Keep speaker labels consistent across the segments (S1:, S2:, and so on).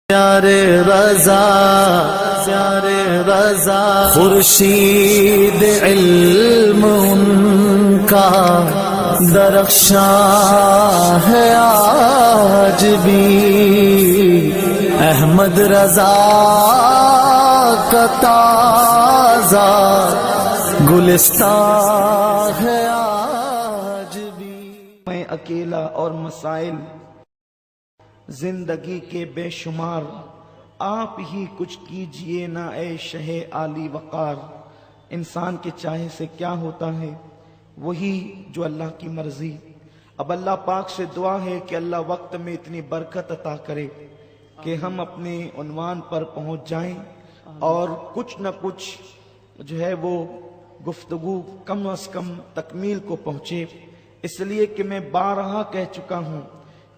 S1: پیارے رضا خورشید علم ان کا درخشاں ہے آج بھی، احمد رضا کا تازہ گلستان ہے آج بھی۔
S2: میں اکیلا اور مسائل زندگی کے بے شمار، آپ ہی کچھ کیجئے نا اے شہ عالی وقار۔ انسان کے چاہے سے کیا ہوتا ہے، وہی جو اللہ کی مرضی۔ اب اللہ پاک سے دعا ہے کہ اللہ وقت میں اتنی برکت عطا کرے کہ ہم اپنے عنوان پر پہنچ جائیں اور کچھ نہ کچھ جو ہے وہ گفتگو کم از کم تکمیل کو پہنچے، اس لیے کہ میں بارہا کہہ چکا ہوں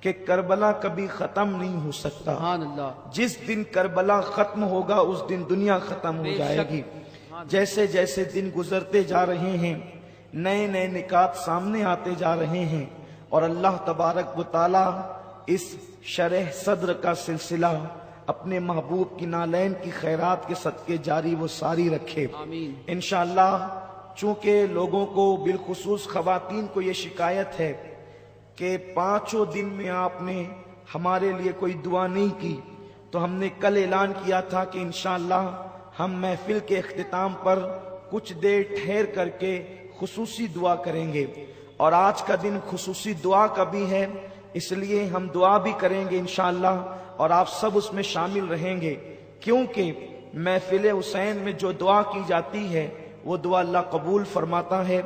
S2: کہ کربلا کبھی ختم نہیں ہو سکتا۔ جس دن کربلا ختم ہوگا اس دن دنیا ختم ہو جائے گی۔ جیسے جیسے دن گزرتے جا رہے ہیں، نئے نئے نکات سامنے آتے جا رہے ہیں، اور اللہ تبارک و تعالی اس شرح صدر کا سلسلہ اپنے محبوب کی نالین کی خیرات کے صدقے جاری و ساری رکھے انشاءاللہ۔ چونکہ لوگوں کو بالخصوص خواتین کو یہ شکایت ہے کہ 5 دن میں آپ نے ہمارے لیے کوئی دعا نہیں کی، تو ہم نے کل اعلان کیا تھا کہ انشاءاللہ ہم محفل کے اختتام پر کچھ دیر ٹھہر کر کے خصوصی دعا کریں گے، اور آج کا دن خصوصی دعا کا بھی ہے، اس لیے ہم دعا بھی کریں گے انشاءاللہ، اور آپ سب اس میں شامل رہیں گے، کیونکہ محفل حسین میں جو دعا کی جاتی ہے وہ دعا اللہ قبول فرماتا ہے۔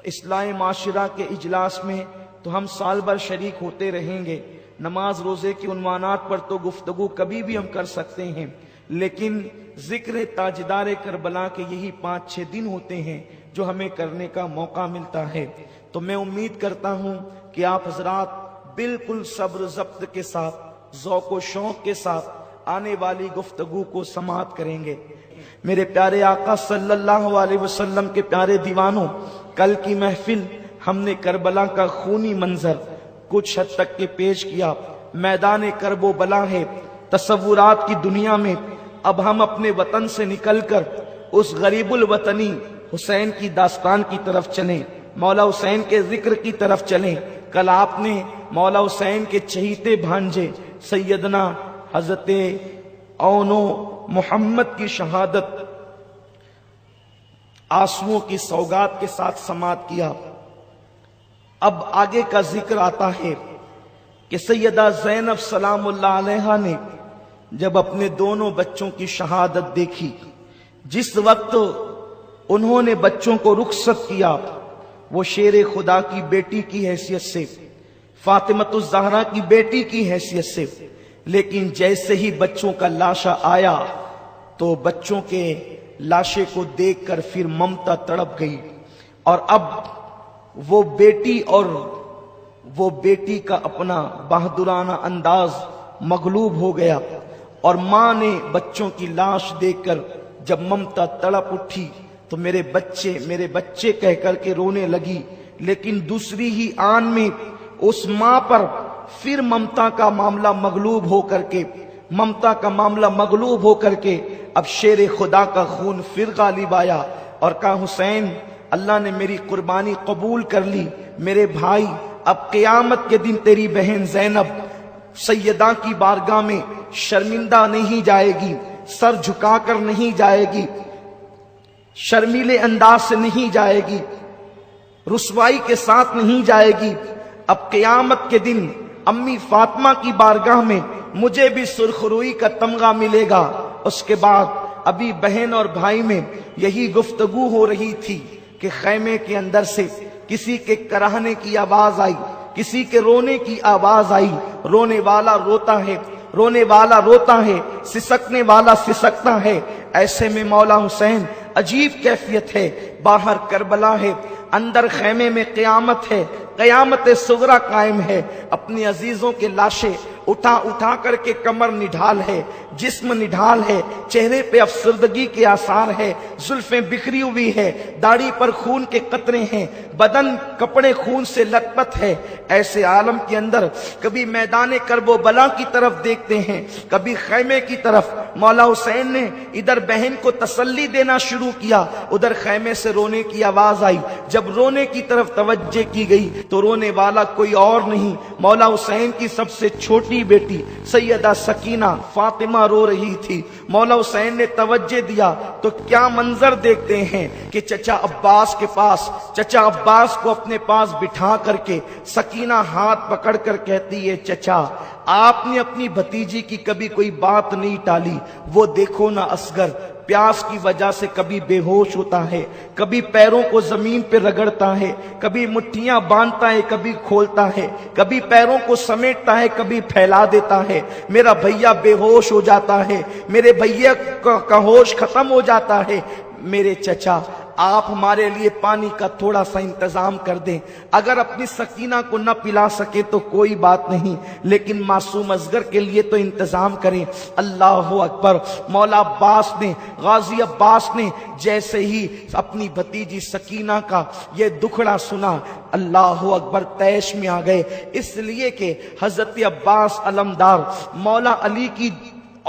S2: اصلاح معاشرہ کے اجلاس میں تو ہم سال بھر شریک ہوتے رہیں گے، نماز روزے کے عنوانات پر تو گفتگو کبھی بھی ہم کر سکتے ہیں، لیکن ذکر تاجدار کربلا کے یہی 5-6 دن ہوتے ہیں جو ہمیں کرنے کا موقع ملتا ہے۔ تو میں امید کرتا ہوں کہ آپ حضرات بالکل صبر ضبط کے ساتھ، ذوق و شوق کے ساتھ آنے والی گفتگو کو سماعت کریں گے۔ میرے پیارے آقا صلی اللہ علیہ وسلم کے پیارے دیوانوں، کل کی محفل ہم نے کربلا کا خونی منظر کچھ حد تک کے پیش کیا۔ میدان کرب و بلا ہے، تصورات کی دنیا میں اب ہم اپنے وطن سے نکل کر اس غریب الوطنی حسین کی داستان کی طرف چلیں، مولا حسین کے ذکر کی طرف چلیں۔ کل آپ نے مولا حسین کے چہیتے بھانجے سیدنا حضرت اونو محمد کی شہادت آنسوؤں کی سوگات کے ساتھ سماعت کیا۔ اب آگے کا ذکر آتا ہے کہ سیدہ زینب سلام اللہ علیہا نے جب اپنے دونوں بچوں کی شہادت دیکھی، جس وقت انہوں نے بچوں کو رخصت کیا، وہ شیر خدا کی بیٹی کی حیثیت سے، فاطمۃ الزہرا کی بیٹی کی حیثیت سے، لیکن جیسے ہی بچوں کا لاشا آیا تو بچوں کے لاشے کو دیکھ کر پھر ممتا تڑپ گئی، اور اب وہ بیٹی اور وہ بیٹی کا اپنا بہادرانہ انداز مغلوب ہو گیا، اور ماں نے بچوں کی لاش دیکھ کر جب ممتا تڑپ اٹھی تو میرے بچے کہہ کر کے رونے لگی، لیکن دوسری ہی آن میں اس ماں پر پھر ممتا کا معاملہ مغلوب ہو کر کے اب شیر خدا کا خون پھر غالب آیا، اور کہا حسین اللہ نے میری قربانی قبول کر لی، میرے بھائی اب قیامت کے دن تیری بہن زینب سیدہ کی بارگاہ میں شرمندہ نہیں جائے گی، سر جھکا کر نہیں جائے گی، شرمیلے انداز سے نہیں جائے گی، رسوائی کے ساتھ نہیں جائے گی۔ اب قیامت کے دن امی فاطمہ کی بارگاہ میں مجھے بھی سرخروئی کا تمغہ ملے گا۔ اس کے بعد ابھی بہن اور بھائی میں یہی گفتگو ہو رہی تھی کہ خیمے کے اندر سے کسی کے کراہنے کی آواز آئی، کسی کے رونے کی آواز آئی، رونے والا روتا ہے، سسکنے والا سسکتا ہے۔ ایسے میں مولا حسین عجیب کیفیت ہے، باہر کربلا ہے، اندر خیمے میں قیامت ہے، قیامت صغرا قائم ہے، اپنی عزیزوں کے لاشیں اٹھا اٹھا کر کے کمر نڈھال ہے، جسم نڈھال ہے، چہرے پہ افسردگی کے آثار ہے، زلفیں بکھری ہوئی ہے، داڑھی پر خون کے قطرے ہیں، بدن کپڑے خون سے لت پت ہے۔ ایسے عالم کے اندر کبھی میدان کرب و بلا کی طرف دیکھتے ہیں، کبھی خیمے کی طرف۔ مولا حسین نے ادھر بہن کو تسلی دینا شروع کیا، ادھر خیمے سے رونے کی آواز آئی۔ جب رونے کی طرف توجہ کی گئی تو رونے والا کوئی اور نہیں، مولا حسین کی سب سے چھوٹی بیٹی سیدہ سکینہ فاطمہ رو رہی تھی۔ مولا حسین نے توجہ دیا تو کیا منظر دیکھتے ہیں کہ چچا عباس کے پاس، چچا عباس کو اپنے پاس بٹھا کر کے سکینہ ہاتھ پکڑ کر کہتی ہے، چچا آپ نے اپنی بھتیجی کی کبھی کوئی بات نہیں ٹالی، وہ دیکھو نا اصغر پیاس کی وجہ سے کبھی بے ہوش ہوتا ہے، کبھی پیروں کو زمین پہ رگڑتا ہے، کبھی مٹھیاں باندھتا ہے، کبھی کھولتا ہے، کبھی پیروں کو سمیٹتا ہے، کبھی پھیلا دیتا ہے۔ میرا بھیا بے ہوش ہو جاتا ہے، میرے بھیا کا ہوش ختم ہو جاتا ہے۔ میرے چچا آپ ہمارے لیے پانی کا تھوڑا سا انتظام کر دیں، اگر اپنی سکینہ کو نہ پلا سکے تو کوئی بات نہیں، لیکن معصوم اصغر کے لیے تو انتظام کریں۔ اللہ اکبر۔ مولا عباس نے، غازی عباس نے جیسے ہی اپنی بھتیجی سکینہ کا یہ دکھڑا سنا، اللہ اکبر، تیش میں آ گئے، اس لیے کہ حضرت عباس علمدار مولا علی کی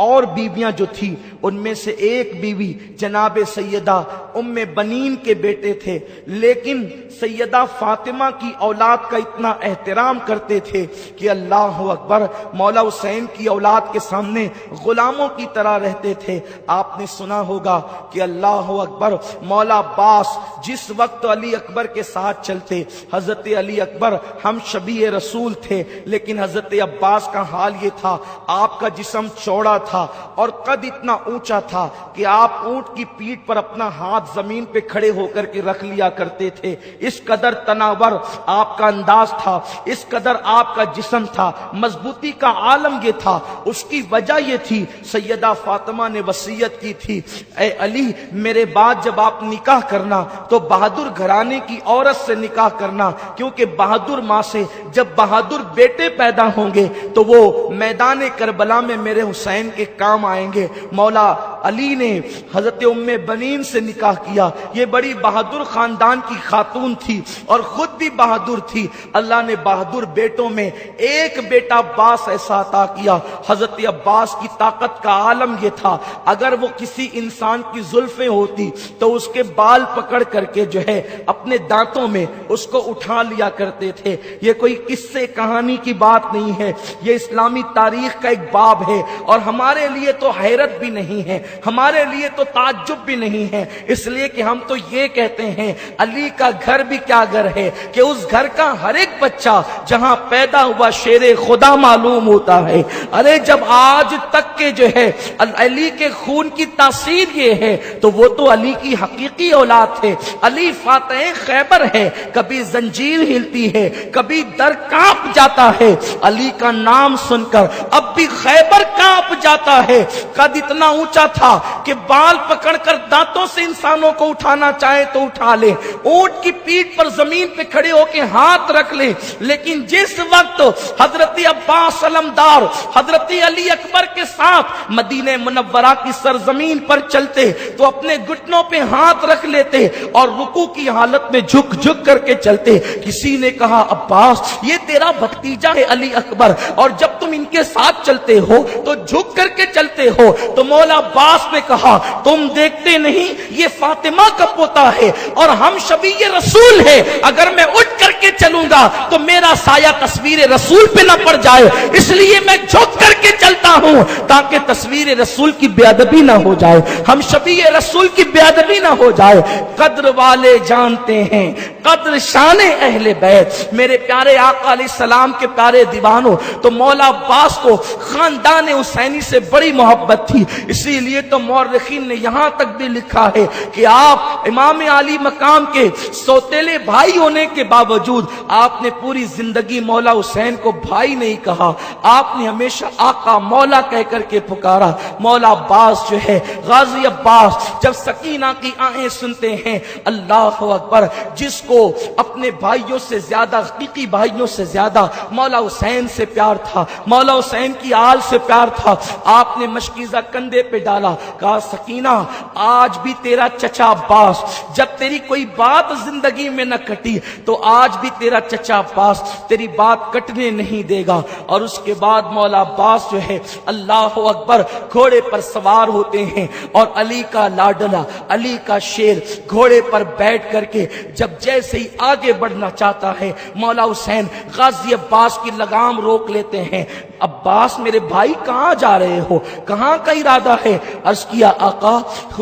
S2: اور بیویاں جو تھی ان میں سے ایک بیوی جناب سیدہ ام بنین کے بیٹے تھے، لیکن سیدہ فاطمہ کی اولاد کا اتنا احترام کرتے تھے کہ اللہ اکبر، مولا حسین کی اولاد کے سامنے غلاموں کی طرح رہتے تھے۔ آپ نے سنا ہوگا کہ اللہ اکبر، مولا عباس جس وقت علی اکبر کے ساتھ چلتے، حضرت علی اکبر ہم شبیہ رسول تھے، لیکن حضرت عباس کا حال یہ تھا، آپ کا جسم چوڑا تھا اور قد اتنا اونچا تھا کہ آپ اونٹ کی پیٹھ پر اپنا ہاتھ زمین پہ کھڑے ہو کر کے رکھ لیا کرتے تھے۔ اس قدر تناور آپ کا انداز تھا، اس قدر آپ کا جسم تھا، مضبوطی کا عالم یہ تھا۔ اس کی وجہ یہ تھی، سیدہ فاطمہ نے وصیت کی تھی، اے علی میرے بعد جب آپ نکاح کرنا تو بہادر گھرانے کی عورت سے نکاح کرنا، کیونکہ بہادر ماں سے جب بہادر بیٹے پیدا ہوں گے تو وہ میدان کربلا میں میرے حسین کے کام آئیں گے۔ مولا علی نے حضرت ام بنین سے نکاح کیا، یہ بڑی بہادر خاندان کی خاتون تھی اور خود بھی بہادر تھی۔ اللہ نے بہادر بیٹوں میں ایک بیٹا عباس ایسا عطا کیا۔ حضرت عباس کی طاقت کا عالم یہ تھا، اگر وہ کسی انسان کی زلفیں ہوتی تو اس کے بال پکڑ کر کے جو ہے اپنے دانتوں میں اس کو اٹھا لیا کرتے تھے۔ یہ کوئی قصے کہانی کی بات نہیں ہے، یہ اسلامی تاریخ کا ایک باب ہے، اور ہمارے لیے تو حیرت بھی نہیں ہے، ہمارے لیے تو تعجب بھی نہیں ہے، اس لیے کہ ہم تو یہ کہتے ہیں علی کا گھر بھی کیا گھر ہے کہ اس گھر کا ہر ایک بچہ جہاں پیدا ہوا شیر خدا معلوم ہوتا ہے۔ ارے جب آج تک کے جو ہے علی کے خون کی تاثیر یہ ہے تو وہ تو علی کی حقیقی اولاد تھے۔ علی فاتح خیبر ہے، کبھی زنجیر ہلتی ہے، کبھی در کانپ جاتا ہے، علی کا نام سن کر اب بھی خیبر کانپ جاتا ہے۔ قد اتنا اونچا تھا کہ بال پکڑ کر دانتوں سے انسانوں کو اٹھانا چاہے تو اٹھا لے، اونٹ کی پیٹھ پر زمین پہ کھڑے ہو کے ہاتھ رکھ لے، لیکن جس وقت حضرت عباس علمدار حضرت علی اکبر کے ساتھ مدینہ منورہ کی سرزمین پر چلتے تو اپنے گھٹنوں پہ ہاتھ رکھ لیتے اور رکوع کی حالت میں جھک جھک کر کے چلتے۔ کسی نے کہا عباس یہ تیرا بھتیجا ہے علی اکبر، اور جب تم ان کے ساتھ چلتے ہو تو جھک کر کے چلتے ہو۔ تو مولا عباس نے کہا تم دیکھتے نہیں یہ فاطمہ کا پوتا ہے اور ہم شبیہ رسول ہے، اگر میں اٹھ کر کے چلوں گا تو میرا سایہ تصویر رسول پہ نہ پڑ جائے، اس لیے میں جھک کر کے چلتا ہوں تاکہ تصویر رسول کی بے ادبی نہ ہو جائے، ہم شبیہ رسول کی بے ادبی نہ ہو جائے۔ قدر والے جانتے ہیں قدر شان اہل بیت، میرے پیارے آقا علیہ السلام کے پیارے دیوانوں، تو مولا عباس کو خاندان حسینی سے بڑی محبت تھی، اسی لیے تو مورخین نے یہاں تک بھی لکھا ہے کہ آپ امام علی مقام کے سوتیلے بھائی ہونے کے باوجود آپ نے پوری زندگی مولا حسین کو بھائی نہیں کہا، آپ نے ہمیشہ آقا مولا کہہ کر کے پکارا۔ مولا عباس جو ہے غازی عباس جب سکینہ کی آہیں سنتے ہیں، اللہ اکبر، جس کو اپنے بھائیوں سے زیادہ، حقیقی بھائیوں سے زیادہ مولا حسین سے پیار تھا، مولا حسین کی آل سے پیار تھا۔ آپ نے مشکیزہ کندھے پہ ڈالا، کہا سکینہ آج بھی تیرا چچا عباس، جب تیری کوئی بات زندگی میں نہ کٹی تو آج بھی تیرا چچا عباس تیری بات کٹنے نہیں دے گا۔ اور اس کے بعد مولا عباس جو ہے اللہ اکبر گھوڑے پر سوار ہوتے ہیں، اور علی کا لاڈلا، علی کا شیر گھوڑے پر بیٹھ کر کے جب جیسے ہی آگے بڑھنا چاہتا ہے، مولا حسین غازی عباس کی لگام روک لیتے ہیں۔ عباس میرے بھائی کہاں جا رہے ہو، کہاں کا ارادہ ہے؟ عرض کیا آقا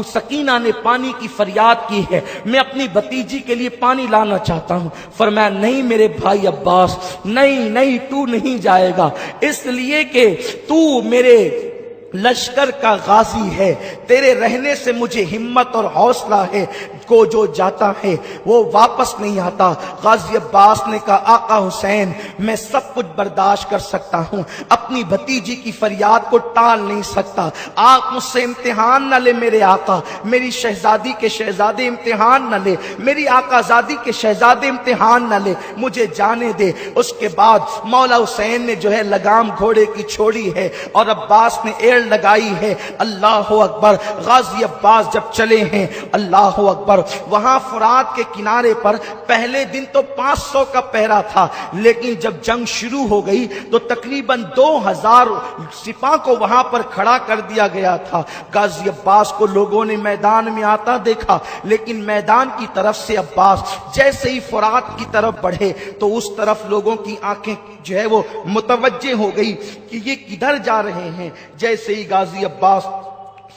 S2: سکینہ نے پانی کی فریاد کی ہے، میں اپنی بھتیجی کے لیے پانی لانا چاہتا ہوں۔ فرمایا نہیں میرے بھائی عباس، نہیں نہیں تو نہیں جائے گا، اس لیے کہ تو میرے لشکر کا غازی ہے، تیرے رہنے سے مجھے ہمت اور حوصلہ ہے، کو جو جاتا ہے وہ واپس نہیں آتا۔ غازی عباس نے کہا آقا حسین میں سب کچھ برداشت کر سکتا ہوں، اپنی بھتیجی کی فریاد کو ٹال نہیں سکتا، آپ مجھ سے امتحان نہ لے میرے آقا، میری شہزادی کے شہزادے امتحان نہ لے، میری آقا زادی کے شہزادے امتحان نہ لے، مجھے جانے دے۔ اس کے بعد مولا حسین نے جو ہے لگام گھوڑے کی چھوڑی ہے اور عباس نے ایڑ لگائی ہے۔ اللہ اکبر، غازی عباس جب چلے ہیں اللہ اکبر، وہاں فرات کے کنارے پر پہلے دن تو 500 کا پہرا تھا، لیکن جب جنگ شروع ہو گئی تو تقریباً 2000 سپاہ کو وہاں پر کھڑا کر دیا گیا تھا۔ غازی عباس کو لوگوں نے میدان میں آتا دیکھا، لیکن میدان کی طرف سے عباس جیسے ہی فرات کی طرف بڑھے تو اس طرف لوگوں کی آنکھیں جو ہے وہ متوجہ ہو گئی کہ یہ کدھر جا رہے ہیں۔ جیسے ہی غازی عباس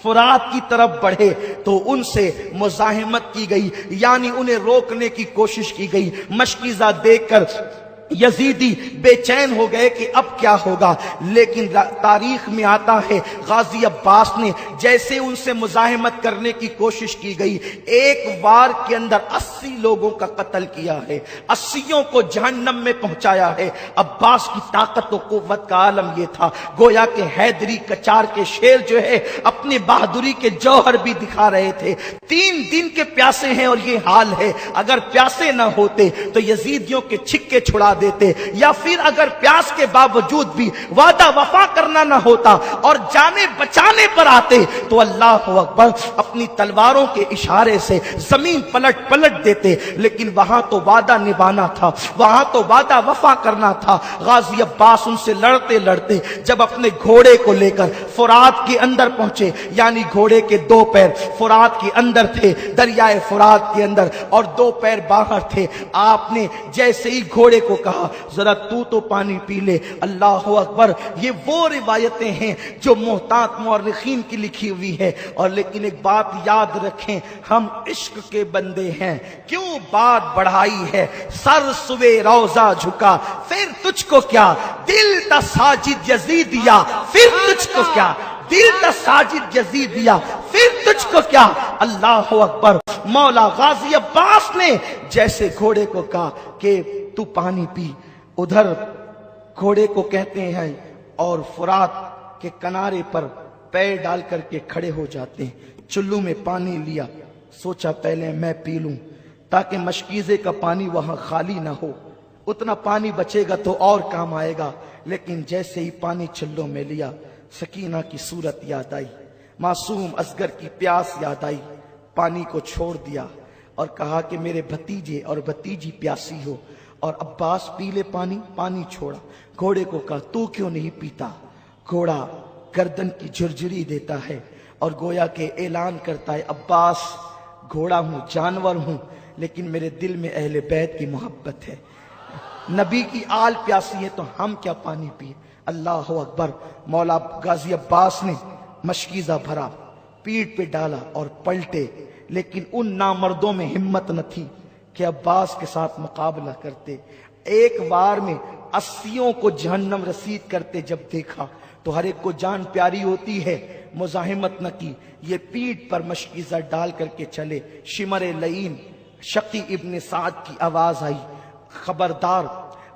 S2: فرات کی طرف بڑھے تو ان سے مزاحمت کی گئی، یعنی انہیں روکنے کی کوشش کی گئی۔ مشکیزہ دیکھ کر یزیدی بے چین ہو گئے کہ اب کیا ہوگا، لیکن تاریخ میں آتا ہے غازی عباس نے جیسے ان سے مزاحمت کرنے کی کوشش کی گئی، ایک وار کے اندر 80 لوگوں کا قتل کیا ہے، 80 کو جہنم میں پہنچایا ہے۔ عباس کی طاقت و قوت کا عالم یہ تھا، گویا کہ حیدری کچار کے شیر جو ہے اپنی بہادری کے جوہر بھی دکھا رہے تھے۔ 3 دن کے پیاسے ہیں اور یہ حال ہے، اگر پیاسے نہ ہوتے تو یزیدیوں کے چھکے چھڑا دیتے، یا پھر اگر پیاس کے باوجود بھی وعدہ وفا کرنا نہ ہوتا اور جانے بچانے پر آتے تو اللہ اکبر اپنی تلواروں کے اشارے سے زمین پلٹ دیتے، لیکن وہاں تو وعدہ نبھانا تھا، وہاں تو وعدہ وفا کرنا تھا۔ غازی عباس ان سے لڑتے لڑتے جب اپنے گھوڑے کو لے کر فرات کے اندر پہنچے، یعنی گھوڑے کے 2 پیر فرات کے اندر تھے، دریائے فرات کے اندر، اور 2 پیر باہر تھے، آپ نے جیسے ہی گھوڑے کو کہا ذرا تو پانی پی لے۔ اللہ اکبر، یہ وہ روایتیں ہیں جو محتاط مورخین کی لکھی ہوئی ہے، اور لیکن ایک بات یاد رکھیں، ہم عشق کے بندے ہیں، کیوں بات بڑھائی ہے، سر سوے روضہ جھکا پھر تجھ کو کیا، دل تا ساجد یزیدیا پھر تجھ کو کیا، دل تا ساجد یزیدیا پھر تجھ کو کیا۔ اللہ اکبر، مولا غازی عباس نے جیسے گھوڑے کو کہا کہ تو پانی پی، ادھر گھوڑے کو کہتے ہیں اور فرات کے کنارے پر پیر ڈال کر کے کھڑے ہو جاتے ہیں۔ چلو میں پانی لیا، سوچا پہلے میں پی لوں تاکہ مشکیزے کا پانی وہاں خالی نہ ہو، اتنا پانی بچے گا تو اور کام آئے گا۔ لیکن جیسے ہی پانی چلو میں لیا، سکینہ کی صورت یاد آئی، معصوم اصغر کی پیاس یاد آئی، پانی کو چھوڑ دیا اور کہا کہ میرے بھتیجے اور بھتیجی پیاسی ہو، اور عباس پی لے پانی، پانی چھوڑا۔ گھوڑے کو کہا تو کیوں نہیں پیتا؟ گھوڑا گردن کی جھرجھری دیتا ہے اور گویا کہ اعلان کرتا ہے عباس گھوڑا ہوں، جانور ہوں، لیکن میرے دل میں اہل بیت کی محبت ہے، نبی کی آل پیاسی ہے تو ہم کیا پانی پیے۔ اللہ اکبر، مولا غازی عباس نے مشکیزہ بھرا، پیٹ پہ ڈالا اور پلٹے، لیکن ان نامردوں میں ہمت نہ تھی کہ عباس کے ساتھ مقابلہ کرتے۔ ایک وار میں 80 کو جہنم رسید کرتے جب دیکھا تو ہر ایک کو جان پیاری ہوتی ہے، مزاحمت نہ کی، یہ پیٹ پر مشکیزہ ڈال کر کے چلے۔ شمر لعین شقی ابن سعد کی آواز آئی، خبردار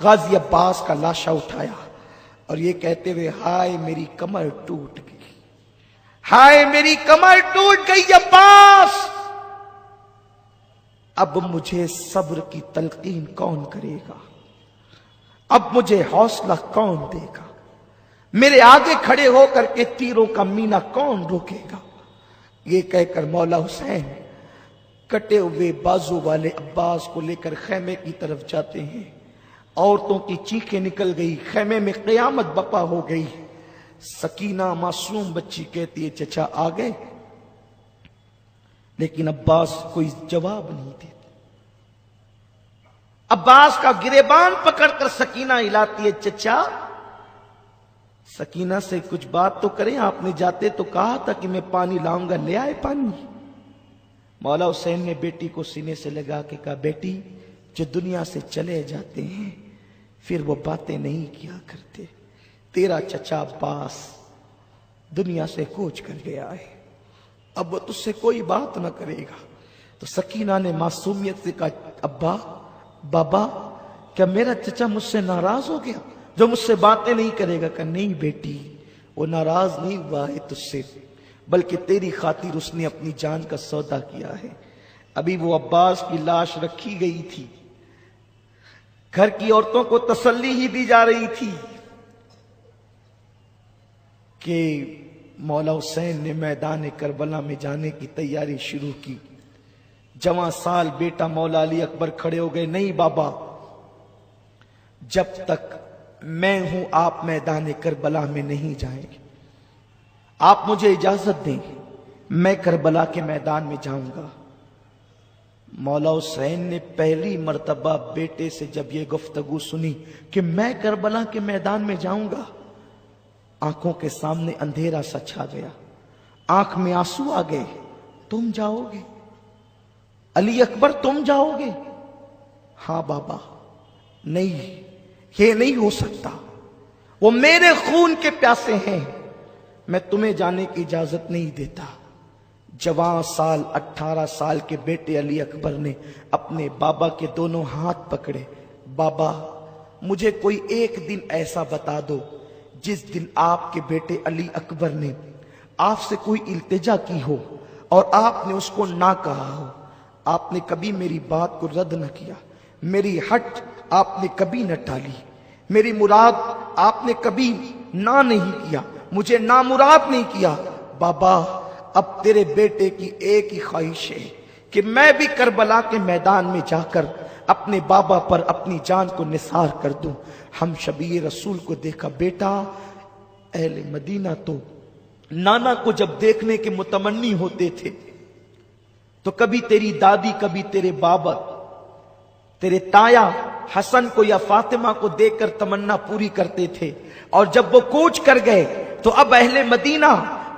S2: غازی عباس کا لاشا اٹھایا اور یہ کہتے ہوئے ہائے میری کمر ٹوٹ گئی، ہائے میری کمر ٹوٹ گئی عباس، اب مجھے صبر کی تلقین کون کرے گا، اب مجھے حوصلہ کون دے گا، میرے آگے کھڑے ہو کر کے تیروں کا مینا کون روکے گا۔ یہ کہہ کر مولا حسین کٹے ہوئے بازو والے عباس کو لے کر خیمے کی طرف جاتے ہیں۔ عورتوں کی چیخیں نکل گئی، خیمے میں قیامت بپا ہو گئی۔ سکینہ معصوم بچی کہتی ہے چچا آ گئے، لیکن عباس کوئی جواب نہیں دیتے۔ عباس کا گریبان پکڑ کر سکینہ ہلاتی ہے، چچا سکینہ سے کچھ بات تو کریں، آپ نے جاتے تو کہا تھا کہ میں پانی لاؤں گا، لے آئے پانی؟ مولا حسین نے بیٹی کو سینے سے لگا کے کہا بیٹی جو دنیا سے چلے جاتے ہیں پھر وہ باتیں نہیں کیا کرتے، تیرا چچا عباس دنیا سے کوچ کر گیا ہے، اب وہ تجھ سے کوئی بات نہ کرے گا۔ تو سکینہ نے معصومیت سے کہا ابا بابا کیا میرا چچا مجھ سے ناراض ہو گیا جو مجھ سے باتیں نہیں کرے گا؟ کہ نہیں بیٹی وہ ناراض نہیں ہوا ہے تجھ سے، بلکہ تیری خاطر اس نے اپنی جان کا سودا کیا ہے۔ ابھی وہ عباس کی لاش رکھی گئی تھی، گھر کی عورتوں کو تسلی ہی دی جا رہی تھی کہ مولا حسین نے میدان کربلا میں جانے کی تیاری شروع کی۔ جوان سال بیٹا مولا علی اکبر کھڑے ہو گئے، نہیں بابا جب تک میں ہوں آپ میدان کربلا میں نہیں جائیں گے، آپ مجھے اجازت دیں میں کربلا کے میدان میں جاؤں گا۔ مولا حسین نے پہلی مرتبہ بیٹے سے جب یہ گفتگو سنی کہ میں کربلا کے میدان میں جاؤں گا، آنکھوں کے سامنے اندھیرا سا چھا گیا، آنکھ میں آنسو آ گئے۔ تم جاؤ گے علی اکبر، تم جاؤ گے؟ ہاں بابا، نہیں یہ نہیں ہو سکتا، وہ میرے خون کے پیاسے ہیں، میں تمہیں جانے کی اجازت نہیں دیتا۔ جوان سال 18 سال کے بیٹے علی اکبر نے اپنے بابا کے دونوں ہاتھ پکڑے، بابا مجھے کوئی ایک دن ایسا بتا دو جس دن آپ کے بیٹے علی اکبر نے آپ سے کوئی التجا کی ہو اور آپ نے اس کو نہ کہا ہو، آپ نے کبھی میری بات کو رد نہ کیا، میری ہٹ آپ نے کبھی نہ ٹالی، میری مراد آپ نے کبھی نہ نہیں کیا، مجھے نامراد نہیں کیا۔ بابا اب تیرے بیٹے کی ایک ہی خواہش ہے کہ میں بھی کربلا کے میدان میں جا کر اپنے بابا پر اپنی جان کو نثار کر دوں۔ ہم شبیہ رسول کو دیکھا، بیٹا اہل مدینہ تو نانا کو جب دیکھنے کے متمنی ہوتے تھے تو کبھی تیری دادی کبھی تیرے بابا تیرے تایا حسن کو یا فاطمہ کو دیکھ کر تمنا پوری کرتے تھے، اور جب وہ کوچ کر گئے تو اب اہل مدینہ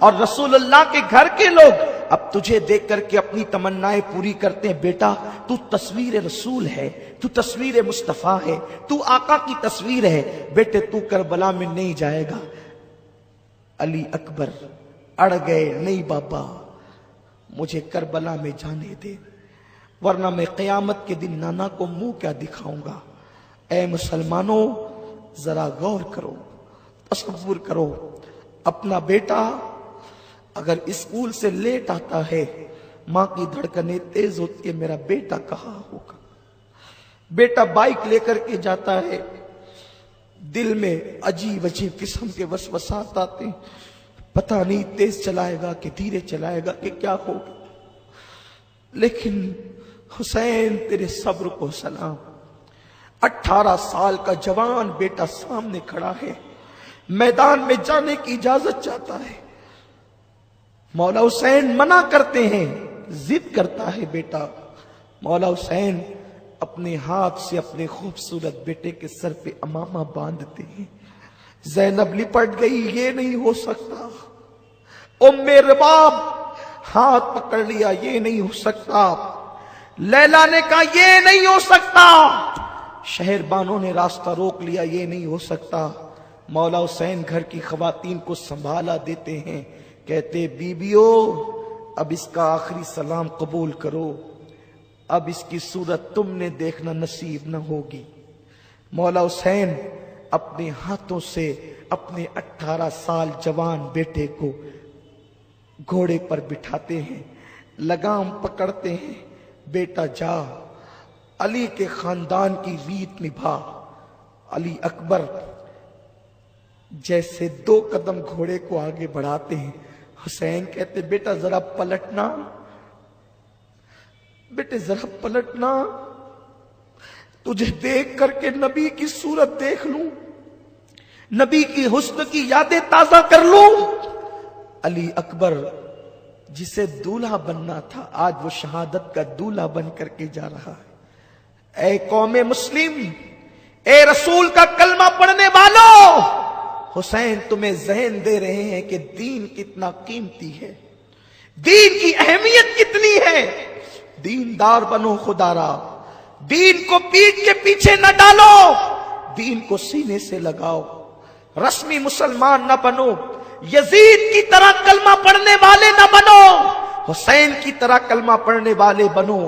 S2: اور رسول اللہ کے گھر کے لوگ اب تجھے دیکھ کر کے اپنی تمنائیں پوری کرتے ہیں۔ بیٹا تو تصویر رسول ہے، تو تصویر مصطفیٰ ہے، تو آقا کی تصویر ہے، بیٹے تو کربلا میں نہیں جائے گا۔ علی اکبر اڑ گئے، نہیں بابا مجھے کربلا میں جانے دے، ورنہ میں قیامت کے دن نانا کو منہ کیا دکھاؤں گا۔ اے مسلمانوں ذرا غور کرو، تصور کرو، اپنا بیٹا اگر اسکول سے لیٹ آتا ہے ماں کی دھڑکنیں تیز ہوتی ہے، میرا بیٹا کہاں ہوگا۔ بیٹا بائک لے کر کے جاتا ہے، دل میں عجیب عجیب قسم کے وسوسات آتے ہیں، پتہ نہیں تیز چلائے گا کہ دھیرے چلائے گا کہ کیا ہوگا۔ لیکن حسین تیرے صبر کو سلام، 18 سال کا جوان بیٹا سامنے کھڑا ہے، میدان میں جانے کی اجازت چاہتا ہے، مولا حسین منع کرتے ہیں، ضد کرتا ہے بیٹا۔ مولا حسین اپنے ہاتھ سے اپنے خوبصورت بیٹے کے سر پہ امامہ باندھتے ہیں۔ زینب لپٹ گئی، یہ نہیں ہو سکتا۔ ام رباب ہاتھ پکڑ لیا، یہ نہیں ہو سکتا۔ لیلا نے کہا یہ نہیں ہو سکتا۔ شہر بانوں نے راستہ روک لیا، یہ نہیں ہو سکتا۔ مولا حسین گھر کی خواتین کو سنبھالا دیتے ہیں، کہتے بیبیو اب اس کا آخری سلام قبول کرو، اب اس کی صورت تم نے دیکھنا نصیب نہ ہوگی۔ مولا حسین اپنے ہاتھوں سے اپنے 18 سال جوان بیٹے کو گھوڑے پر بٹھاتے ہیں، لگام پکڑتے ہیں، بیٹا جا، علی کے خاندان کی ریت نبھا۔ علی اکبر جیسے 2 قدم گھوڑے کو آگے بڑھاتے ہیں، حسین کہتے بیٹا ذرا پلٹنا، بیٹے ذرا پلٹنا، تجھے دیکھ کر کے نبی کی صورت دیکھ لوں، نبی کی حسن کی یادیں تازہ کر لوں۔ علی اکبر جسے دولہا بننا تھا آج وہ شہادت کا دولہا بن کر کے جا رہا ہے۔ اے قوم مسلم، اے رسول کا کلمہ پڑھنے والوں، حسین تمہیں ذہن دے رہے ہیں کہ دین کتنا قیمتی ہے، دین کی اہمیت کتنی ہے۔ دیندار بنو خدارا، دین کو پیٹھ کے پیچھے نہ ڈالو، دین کو سینے سے لگاؤ، رسمی مسلمان نہ بنو، یزید کی طرح کلمہ پڑھنے والے نہ بنو، حسین کی طرح کلمہ پڑھنے والے بنو۔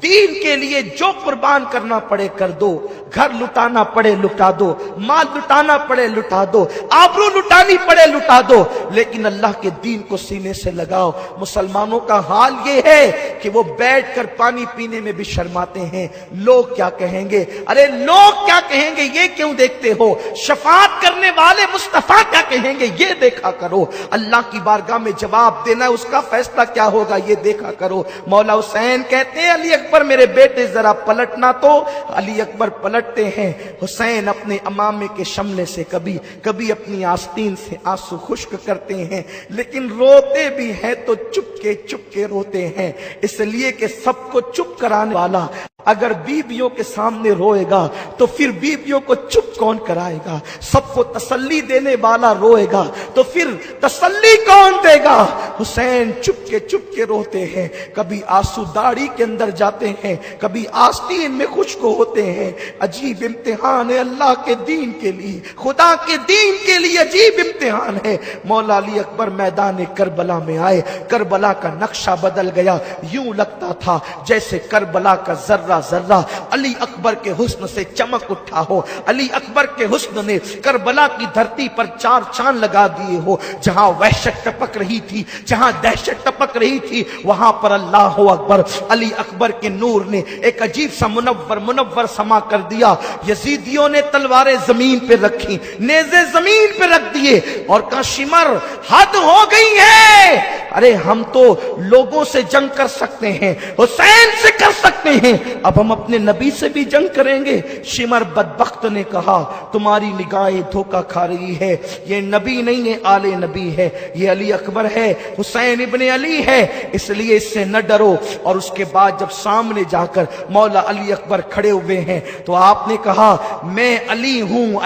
S2: دین کے لیے جو قربان کرنا پڑے کر دو، گھر لٹانا پڑے لٹا دو، مال لٹانا پڑے لٹا دو، آبرو لٹانی پڑے لٹا دو، لیکن اللہ کے دین کو سینے سے لگاؤ۔ مسلمانوں کا حال یہ ہے کہ وہ بیٹھ کر پانی پینے میں بھی شرماتے ہیں، لوگ کیا کہیں گے، ارے لوگ کیا کہیں گے یہ کیوں دیکھتے ہو، شفاعت کرنے والے مصطفیٰ کیا کہیں گے یہ دیکھا کرو، اللہ کی بارگاہ میں جواب دینا اس کا فیصلہ کیا ہوگا یہ دیکھا کرو۔ مولا حسین کہتے ہیں علی اکبر میرے بیٹے ذرا پلٹنا، تو علی اکبر پلٹتے ہیں۔ حسین اپنے امامے کے شملے سے کبھی اپنی آستین سے آنسو خشک کرتے ہیں، لیکن روتے بھی ہیں تو چپ کے روتے ہیں، اس لیے کہ سب کو چپ کرانے والا اگر بیویوں کے سامنے روئے گا تو پھر بیویوں کو چپ کون کرائے گا، سب کو تسلی دینے والا روئے گا تو پھر تسلی کون دے گا۔ حسین چپ کے روتے ہیں، کبھی آنسو داڑھی کے اندر جاتے ہیں، کبھی آستین میں خشک ہوتے ہیں۔ عجیب امتحان ہے اللہ کے دین کے لیے، خدا کے دین کے لیے عجیب امتحان ہے۔ مولا علی اکبر میدان کربلا میں آئے، کربلا کا نقشہ بدل گیا، یوں لگتا تھا جیسے کربلا کا ذرہ علی اکبر کے حسن سے چمک اٹھا ہو، علی اکبر کے حسن نے کربلا کی دھرتی پر 4 چاند لگا دیے ہو، جہاں وحشت ٹپک رہی تھی، جہاں دہشت ٹپک رہی تھی، وہاں پر اللہ اکبر، علی اکبر کے نور نے ایک عجیب سا منور سما کر دیا۔ یزیدیوں نے تلواریں زمین پہ رکھی، نیزے زمین پہ رکھ دیے اور کہا شمر حد ہو گئی ہے، ارے ہم تو لوگوں سے جنگ کر سکتے ہیں، حسین سے کر سکتے ہیں، اب ہم اپنے نبی سے بھی جنگ کریں گے۔ شمر بدبخت نے کہا تمہاری نگاہیں دھوکہ کھا رہی ہے، یہ نبی نہیں ہے، آل نبی ہے، یہ علی اکبر ہے، حسین ابن علی ہے، اس لیے اس سے نہ ڈرو۔ اور اس کے بعد جب سامنے جا کر مولا علی اکبر کھڑے ہوئے ہیں تو آپ نے کہا میں علی ہوں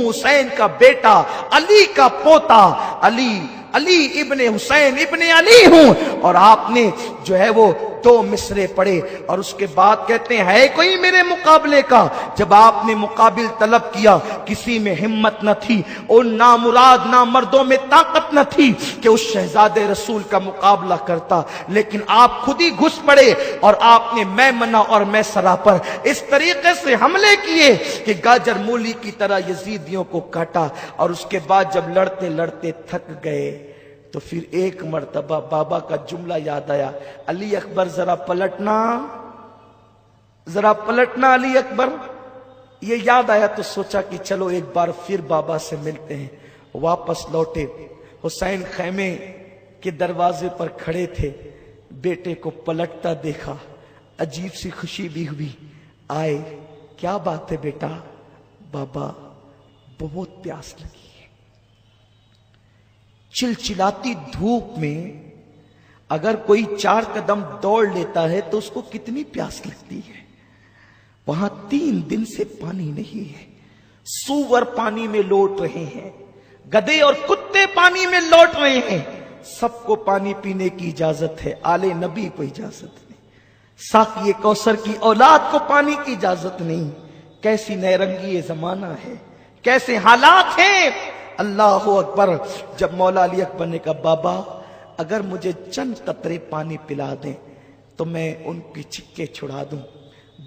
S2: حسین کا بیٹا، علی کا پوتا، علی ابن حسین ابن علی ہوں۔ اور آپ نے جو ہے وہ 2 مصرے پڑھے اور اس کے بعد کہتے ہیں ہے کوئی میرے مقابلے کا؟ جب آپ نے مقابل طلب کیا کسی میں ہمت نہ تھی، ان نامراد نامردوں میں طاقت نہ تھی کہ اس شہزادے رسول کا مقابلہ کرتا، لیکن آپ خود ہی گھس پڑے اور آپ نے میمنہ اور میسرہ پر اس طریقے سے حملے کیے کہ گاجر مولی کی طرح یزیدیوں کو کاٹا۔ اور اس کے بعد جب لڑتے لڑتے تھک گئے تو پھر ایک مرتبہ بابا کا جملہ یاد آیا، علی اکبر ذرا پلٹنا علی اکبر۔ یہ یاد آیا تو سوچا کہ چلو ایک بار پھر بابا سے ملتے ہیں۔ واپس لوٹے، حسین خیمے کے دروازے پر کھڑے تھے، بیٹے کو پلٹتا دیکھا، عجیب سی خوشی بھی ہوئی، آئے کیا بات ہے بیٹا؟ بابا بہت پیاس لگی، چلچلاتی دھوپ میں اگر کوئی 4 قدم دوڑ لیتا ہے تو اس کو کتنی پیاس لگتی ہے، وہاں 3 دن سے پانی نہیں ہے، سور پانی میں لوٹ رہے ہیں، گدھے اور کتے پانی میں لوٹ رہے ہیں، سب کو پانی پینے کی اجازت ہے، آل نبی کو اجازت نہیں، ساقی کوثر کی اولاد کو پانی کی اجازت نہیں۔ کیسی نیرنگی یہ زمانہ ہے، کیسے حالات ہیں، اللہ اکبر۔ جب مولا علی اکبر نے کہا بابا اگر مجھے چند قطرے پانی پلا دیں تو میں ان کی چھکے چھڑا دوں۔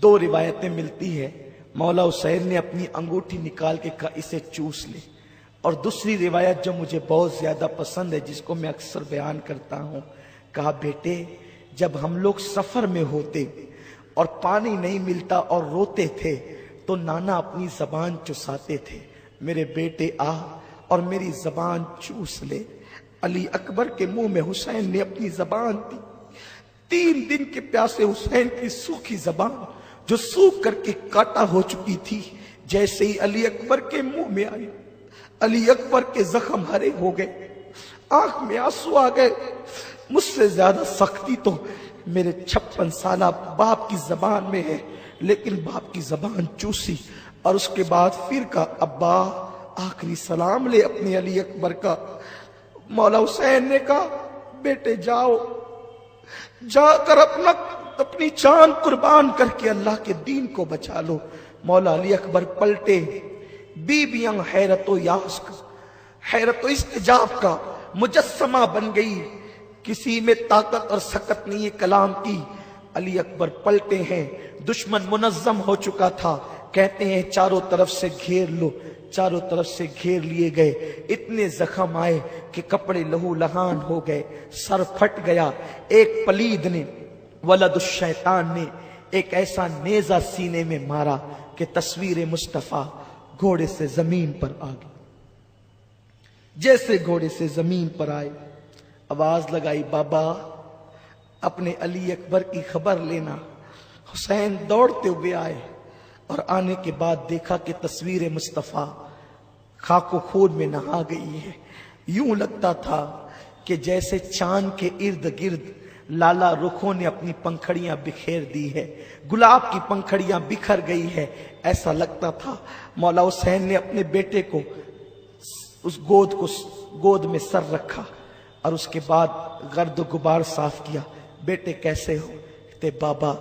S2: 2 روایتیں ملتی ہے، مولا حسین نے اپنی انگوٹھی نکال کے کہا اسے چوس لے. اور دوسری روایت جو مجھے بہت زیادہ پسند ہے، جس کو میں اکثر بیان کرتا ہوں، کہا بیٹے جب ہم لوگ سفر میں ہوتے اور پانی نہیں ملتا اور روتے تھے تو نانا اپنی زبان چساتے تھے. میرے بیٹے آ اور میری زبان چوس لے. علی اکبر کے منہ میں حسین نے اپنی زبان دی. 3 دن کے پیاسے حسین کی سوکھی زبان جو سوکھ کر کے کاٹا ہو چکی تھی، جیسے ہی علی اکبر کے منہ میں آئی، علی اکبر کے زخم ہرے ہو گئے، آنکھ میں آنسو آ گئے. مجھ سے زیادہ سختی تو میرے 56 سالہ باپ کی زبان میں ہے، لیکن باپ کی زبان چوسی اور اس کے بعد پھر کہا ابا آخری سلام لے اپنے علی اکبر کا. مولا حسین نے کہا بیٹے جاؤ، جا کر اپنی جان قربان کر کے اللہ کے دین کو بچا لو. مولا علی اکبر پلٹے. بیویاں حیرت و یاس کا، حیرت و استجاب کا مجسمہ بن گئی. کسی میں طاقت اور سکت نہیں کلام کی. علی اکبر پلٹے ہیں. دشمن منظم ہو چکا تھا. کہتے ہیں چاروں طرف سے گھیر لو. چاروں طرف سے گھیر لیے گئے. اتنے زخم آئے کہ کپڑے لہو لہان ہو گئے، سر پھٹ گیا. ایک پلید نے، ولد الشیطان نے، ایک ایسا نیزہ سینے میں مارا کہ تصویر مصطفیٰ گھوڑے سے زمین پر آ گئی. جیسے گھوڑے سے زمین پر آئے، آواز لگائی بابا اپنے علی اکبر کی خبر لینا. حسین دوڑتے ہوئے آئے اور آنے کے بعد دیکھا کہ تصویر مصطفیٰ خاک و خون میں نہا گئی ہے. یوں لگتا تھا کہ جیسے چاند کے ارد گرد لالا رخوں نے اپنی پنکھڑیاں بکھیر دی ہے، گلاب کی پنکھڑیاں بکھر گئی ہے، ایسا لگتا تھا. مولا حسین نے اپنے بیٹے کو اس گود میں سر رکھا اور اس کے بعد گرد و غبار صاف کیا. بیٹے کیسے ہو؟ کہتے بابا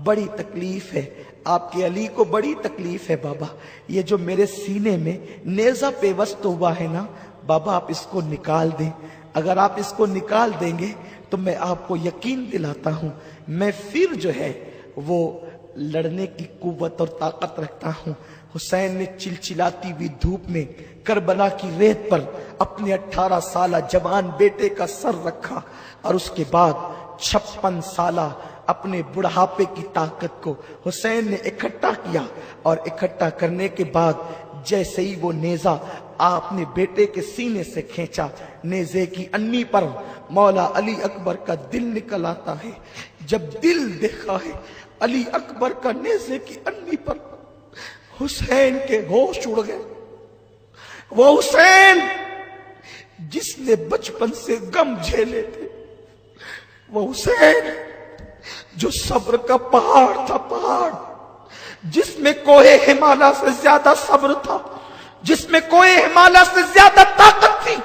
S2: بڑی تکلیف ہے، آپ کے علی کو بڑی تکلیف ہے بابا. یہ جو میرے سینے میں نیزہ پیوست ہوا ہے نا بابا، آپ اس کو نکال دیں. اگر آپ اس کو نکال دیں گے تو میں آپ کو یقین دلاتا ہوں میں پھر جو ہے وہ لڑنے کی قوت اور طاقت رکھتا ہوں. حسین نے چلچلاتی ہوئی دھوپ میں کربلا کی ریت پر اپنے 18 سالہ جوان بیٹے کا سر رکھا اور اس کے بعد 56 سالہ اپنے بڑھاپے کی طاقت کو حسین نے اکٹھا کیا. اور اکٹھا کرنے کے بعد جیسے ہی وہ نیزہ آپ نے بیٹے کے سینے سے کھینچا، نیزے کی انی پر مولا علی اکبر کا دل نکل آتا ہے. جب دل دیکھا ہے علی اکبر کا نیزے کی انی پر، حسین کے ہوش اڑ گئے. وہ حسین جس نے بچپن سے غم جھیلے تھے، وہ حسین جو صبر کا پہاڑ تھا، پہاڑ جس میں کوہ ہمالیہ سے زیادہ صبر تھا، جس میں کوہ ہمالیہ سے زیادہ طاقت تھی.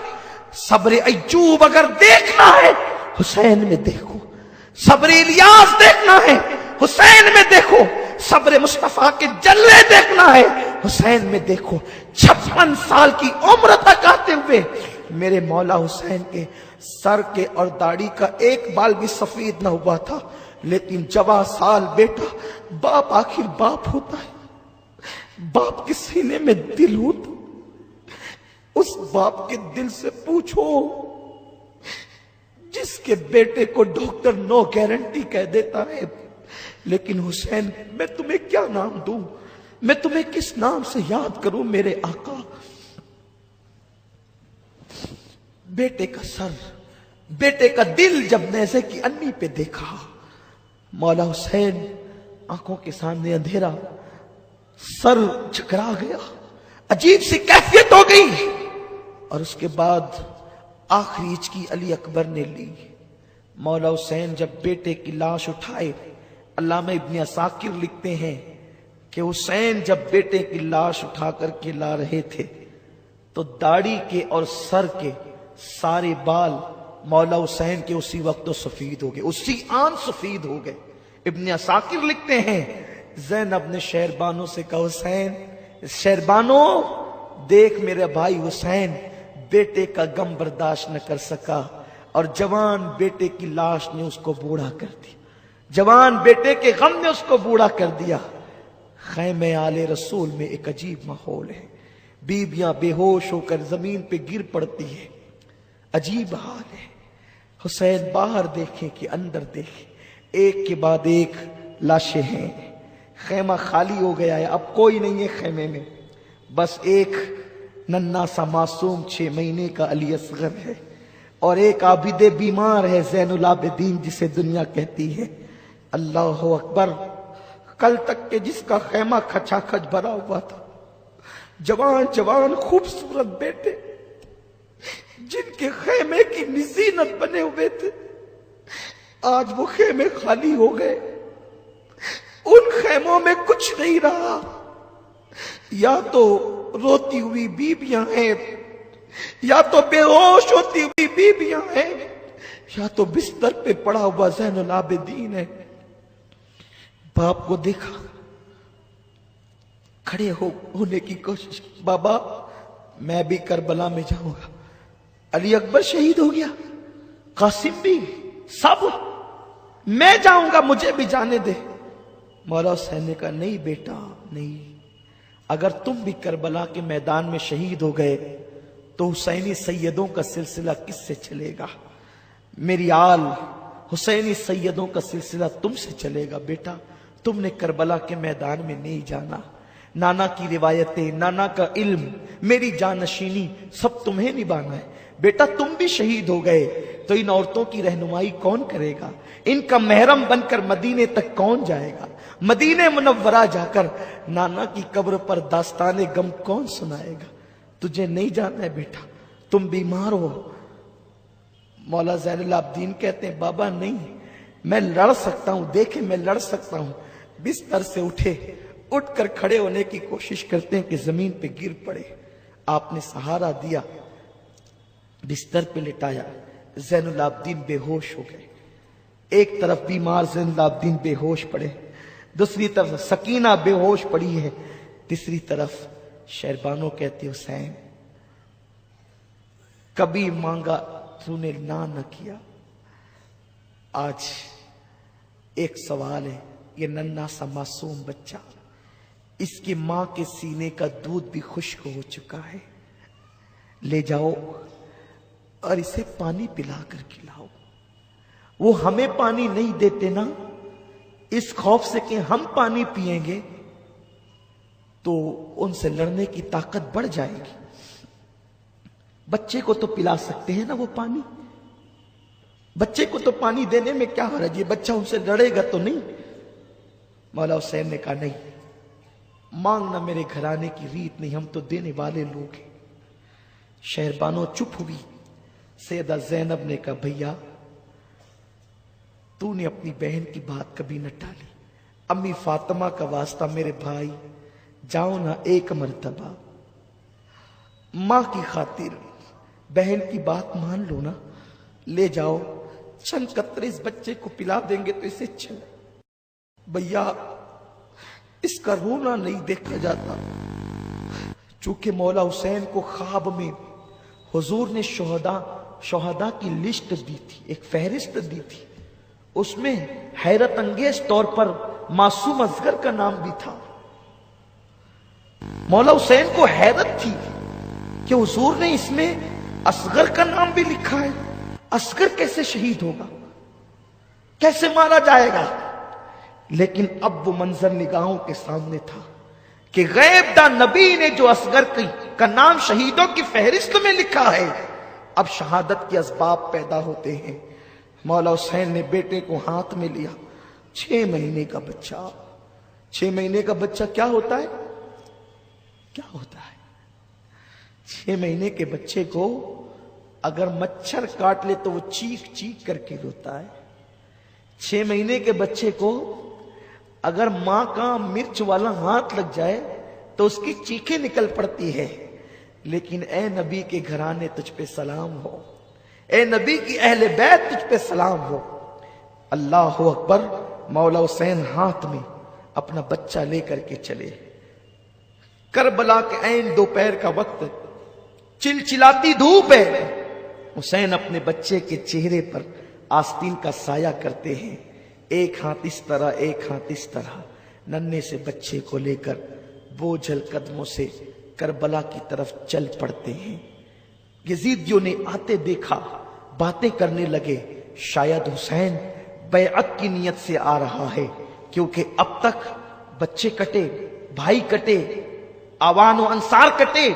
S2: صبر ایوب اگر دیکھنا ہے حسین میں دیکھو، صبر الیاس دیکھنا ہے حسین میں دیکھو، صبر مصطفیٰ کے جلوے دیکھنا ہے حسین میں دیکھو. 56 سال کی عمر تک آتے ہوئے میرے مولا حسین کے سر کے اور داڑھی کا ایک بال بھی سفید نہ ہوا تھا. لیکن جوان سال بیٹا، باپ آخر باپ ہوتا ہے، باپ کے سینے میں دل ہوتا. اس باپ کے دل سے پوچھو جس کے بیٹے کو ڈاکٹر نو گارنٹی کہہ دیتا ہے. لیکن حسین میں تمہیں کیا نام دوں، میں تمہیں کس نام سے یاد کروں میرے آقا. بیٹے کا سر، بیٹے کا دل جب نیزے کی انی پہ دیکھا، مولا حسین آنکھوں کے سامنے اندھیرا، سر جھکرا گیا، عجیب سی کیفیت ہو گئی. اور اس کے بعد آخری ہچکی علی اکبر نے لی. مولا حسین جب بیٹے کی لاش اٹھائے، علامہ ابن عساکر لکھتے ہیں کہ حسین جب بیٹے کی لاش اٹھا کر کے لا رہے تھے تو داڑھی کے اور سر کے سارے بال مولا حسین کے اسی وقت تو سفید ہو گئے، اسی آن سفید ہو گئے. ابن عساکر لکھتے ہیں زینب نے شہربانوں سے کہا حسین، شہربانوں دیکھ میرے بھائی حسین بیٹے کا غم برداشت نہ کر سکا اور جوان بیٹے کی لاش نے اس کو بوڑھا کر دیا، جوان بیٹے کے غم نے اس کو بوڑھا کر دیا. خیمے آل رسول میں ایک عجیب ماحول ہے، بیویاں بے ہوش ہو کر زمین پہ گر پڑتی ہے، عجیب حال ہے۔ حسین باہر دیکھیں کہ اندر دیکھیں، ایک کے بعد ایک لاشیں ہیں، خیمہ خالی ہو گیا ہے، اب کوئی نہیں ہے خیمے میں، بس ایک ننھا سا معصوم 6 مہینے کا علی اصغر ہے، اور ایک عابد بیمار ہے زین العابدین جسے دنیا کہتی ہے۔ اللہ اکبر! کل تک کہ جس کا خیمہ کھچا کھچ بھرا ہوا تھا، جوان جوان خوبصورت بیٹے جن کے خیمے کی نزینت بنے ہوئے تھے، آج وہ خیمے خالی ہو گئے، ان خیموں میں کچھ نہیں رہا، یا تو روتی ہوئی بیویاں ہیں، یا تو بے ہوش ہوتی ہوئی بیویاں ہیں، یا تو بستر پہ پڑا ہوا زین العابدین ہے۔ باپ کو دیکھا، کھڑے ہونے کی کوشش کی، بابا میں بھی کربلا میں جاؤں گا، علی اکبر شہید ہو گیا، قاسم بھی، سب، میں جاؤں گا، مجھے بھی جانے دے۔ مولا حسین نے کہا نہیں بیٹا نہیں، اگر تم بھی کربلا کے میدان میں شہید ہو گئے تو حسینی سیدوں کا سلسلہ کس سے چلے گا؟ میری آل حسینی سیدوں کا سلسلہ تم سے چلے گا بیٹا، تم نے کربلا کے میدان میں نہیں جانا، نانا کی روایتیں، نانا کا علم، میری جانشینی سب تمہیں نبھانا ہے بیٹا، تم بھی شہید ہو گئے تو ان عورتوں کی رہنمائی کون کرے گا؟ ان کا محرم بن کر مدینے تک کون جائے گا؟ مدینے منورہ جا کر نانا کی قبر پر داستان غم کون سنائے گا؟ تجھے نہیں جانا ہے بیٹا، تم بیمار ہو۔ مولا زین العابدین کہتے ہیں بابا نہیں، میں لڑ سکتا ہوں، دیکھیں میں لڑ سکتا ہوں۔ بستر سے اٹھ کر کھڑے ہونے کی کوشش کرتے ہیں کہ زمین پہ گر پڑے، آپ نے سہارا دیا، بستر پہ لٹایا، زین العابدین بے ہوش ہو گئے، ایک طرف بیمار زین العابدین بے ہوش پڑے، دوسری طرف سکینہ بے ہوش پڑی ہے، تیسری طرف شہربانو کہتے حسین کبھی مانگا تو نے نہ کیا، آج ایک سوال ہے، یہ ننھا سا معصوم بچہ، اس کی ماں کے سینے کا دودھ بھی خشک ہو چکا ہے، لے جاؤ اور اسے پانی پلا کر کھلاؤ۔ وہ ہمیں پانی نہیں دیتے نا، اس خوف سے کہ ہم پانی پیئیں گے تو ان سے لڑنے کی طاقت بڑھ جائے گی۔ بچے کو تو پلا سکتے ہیں نا وہ پانی، بچے کو تو پانی دینے میں کیا حرج ہے، بچہ ان سے لڑے گا تو نہیں۔ مولا حسین نے کہا نہیں، مانگنا میرے گھرانے کی ریت نہیں، ہم تو دینے والے لوگ ہیں۔ شہربانو چپ ہوئی، سیدہ زینب نے کہا بھیا تو نے اپنی بہن کی بات کبھی نہ ٹالی، امی فاطمہ کا واسطہ میرے بھائی، جاؤ نا ایک مرتبہ، ماں کی خاطر بہن کی بات مان لو نا، لے جاؤ، چند قطرے اس بچے کو پلا دیں گے تو اسے چلے۔ بھیا اس کا رونا نہیں دیکھا جاتا، چونکہ مولا حسین کو خواب میں حضور نے شہداء کی لسٹ دی تھی، ایک فہرست دی تھی، اس میں حیرت انگیز طور پر معصوم اصغر کا نام بھی تھا۔ مولا حسین کو حیرت تھی کہ حضور نے اس میں اصغر کا نام بھی لکھا ہے، اصغر کیسے شہید ہوگا، کیسے مارا جائے گا؟ لیکن اب وہ منظر نگاہوں کے سامنے تھا کہ غیب دا نبی نے جو اصغر کا نام شہیدوں کی فہرست میں لکھا ہے، اب شہادت کے اسباب پیدا ہوتے ہیں۔ مولا حسین نے بیٹے کو ہاتھ میں لیا، 6 مہینے کا بچہ، 6 مہینے کا بچہ کیا ہوتا ہے؟ کیا ہوتا ہے 6 مہینے کے بچے کو اگر مچھر کاٹ لے تو وہ چیخ چیخ کر کے روتا ہے۔ 6 مہینے کے بچے کو اگر ماں کا مرچ والا ہاتھ لگ جائے تو اس کی چیخیں نکل پڑتی ہے۔ لیکن اے نبی کے گھرانے تجھ پہ سلام ہو، اے نبی کی اہل بیت تجھ پہ سلام ہو۔ اللہ اکبر! مولا حسین ہاتھ میں اپنا بچہ لے کر کے چلے، کربلا کے عین دوپہر کا وقت، چلچلاتی دھوپ ہے، حسین اپنے بچے کے چہرے پر آستین کا سایہ کرتے ہیں، ایک ہاتھ اس طرح ایک ہاتھ اس طرح، ننھے سے بچے کو لے کر بوجھل قدموں سے کربلا کی طرف چل پڑتے ہیں۔ یزیدیوں نے آتے دیکھا، باتیں کرنے لگے، شاید حسین بیعت کی نیت سے آ رہا ہے، کیونکہ اب تک بچے کٹے، بھائی کٹے، آوان و انصار کٹے،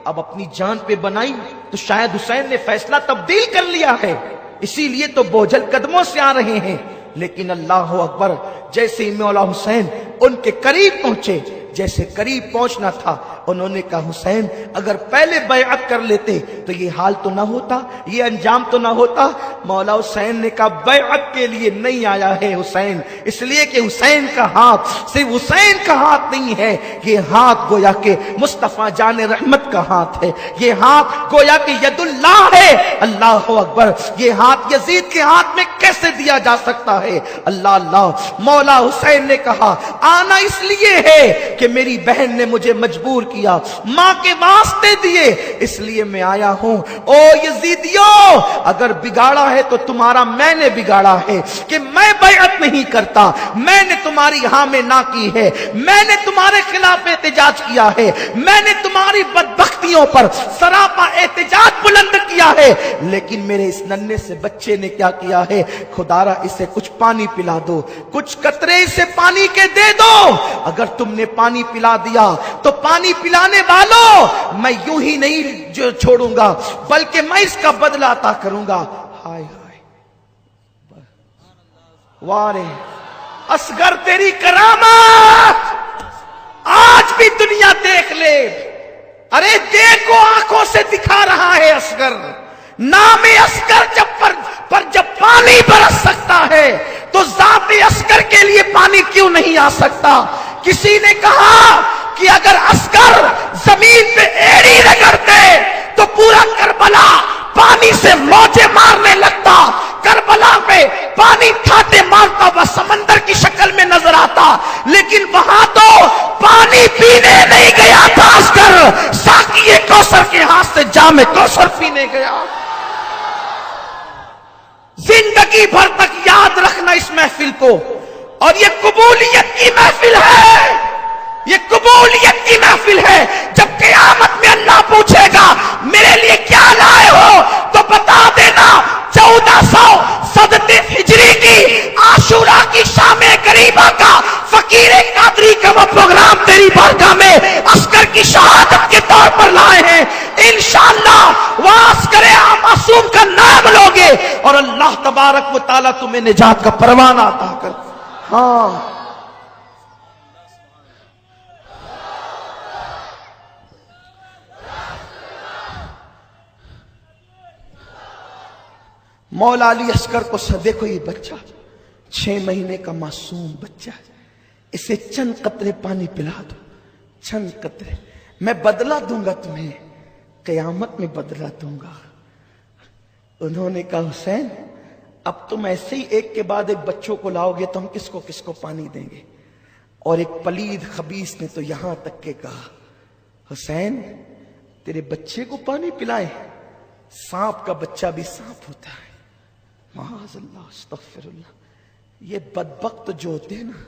S2: اب اپنی جان پہ بنائی تو شاید حسین نے فیصلہ تبدیل کر لیا ہے، اسی لیے تو بوجھل قدموں سے آ رہے ہیں۔ لیکن اللہ اکبر، جیسے ہی مولا حسین ان کے قریب پہنچے، جیسے قریب پہنچنا تھا، انہوں نے کہا حسین اگر پہلے بیعت کر لیتے تو یہ حال تو نہ ہوتا، یہ انجام تو نہ ہوتا۔ مولا حسین نے کہا بیعت کے لیے نہیں آیا ہے حسین، اس لیے کہ حسین کا ہاتھ صرف حسین کا ہاتھ نہیں ہے، یہ ہاتھ گویا کہ مصطفیٰ جان رحمت کا ہاتھ ہے، یہ ہاتھ گویا کہ ید اللہ ہے۔ اللہ اکبر، یہ ہاتھ یزید کے ہاتھ میں کیسے دیا جا سکتا ہے؟ اللہ اللہ۔ مولا حسین نے کہا آنا اس لیے ہے کہ میری بہن نے مجھے مجبور کیا، ماں کے واسطے دیے، اس لیے میں آیا ہوں۔ او یزیدیوں، اگر بگاڑا ہے تو تمہارا میں نے بگاڑا ہے کہ میں بیعت نہیں کرتا، میں نے تمہاری ہاں میں نہ کی ہے، میں نے تمہارے خلاف احتجاج کیا ہے، میں نے تمہاری بدبختیوں پر سراپا احتجاج بلند کیا ہے، لیکن میرے اس ننھے سے بچے نے کیا کیا ہے؟ خدارا اسے کچھ پانی پلا دو، کچھ قطرے اسے پانی کے دے دو۔ اگر تم نے پانی پلا دیا تو پانی پلانے والوں میں یوں ہی نہیں چھوڑوں گا، بلکہ میں اس کا بدلہ عطا کروں گا۔ ہائے ہائے، وارے اصغر تیری کرامات آج بھی دنیا دیکھ لے۔ ارے دیکھو آنکھوں سے دکھا رہا ہے اصغر، نام اصغر جب پانی برس سکتا ہے تو ذات اصغر کے لیے پانی کیوں نہیں آ سکتا؟ کسی نے کہا کہ اگر اصغر زمین پہ ایڑی رگڑتے تو پورا کربلا پانی سے موجیں مارنے لگتا، کربلا میں پانی تھاتے مارتا وہ سمندر کی شکل میں نظر آتا، لیکن وہاں تو پانی پینے نہیں گیا تھا اصغر، ساقی کوثر کے ہاتھ سے جام کوثر پینے گیا۔ زندگی بھر تک یاد رکھنا اس محفل کو، اور یہ قبولیت کی محفل ہے، یہ قبولیت کی محفل ہے۔ جب قیامت میں اللہ پوچھے گا میرے لیے کیا لائے ہو تو بتا دینا 1400 ہجری کی عاشورہ کی شام قریبہ کا فقیر قادری کا وہ پروگرام تیری بارگاہ میں اصغر کی شہادت کے طور پر لائے ہیں۔ انشاءاللہ وہ اصغر معصوم کا نام لوگے اور اللہ تبارک و تعالیٰ تمہیں نجات کا پروانہ عطا کر۔ ہاں مولا علی اصغر کو دیکھو، یہ بچہ 6 مہینے کا معصوم بچہ ہے، اسے چند قطرے پانی پلا دو، چند قطرے، میں بدلہ دوں گا تمہیں، قیامت میں بدلہ دوں گا۔ انہوں نے کہا حسین اب تم ایسے ہی ایک کے بعد ایک بچوں کو لاؤ گے تو ہم کس کو پانی دیں گے؟ اور ایک پلید خبیث نے تو یہاں تک کہ کہا حسین تیرے بچے کو پانی پلائے؟ سانپ کا بچہ بھی سانپ ہوتا ہے، معاذ اللہ، استغفر اللہ۔ یہ بدبخت جو ہوتے ہیں نا،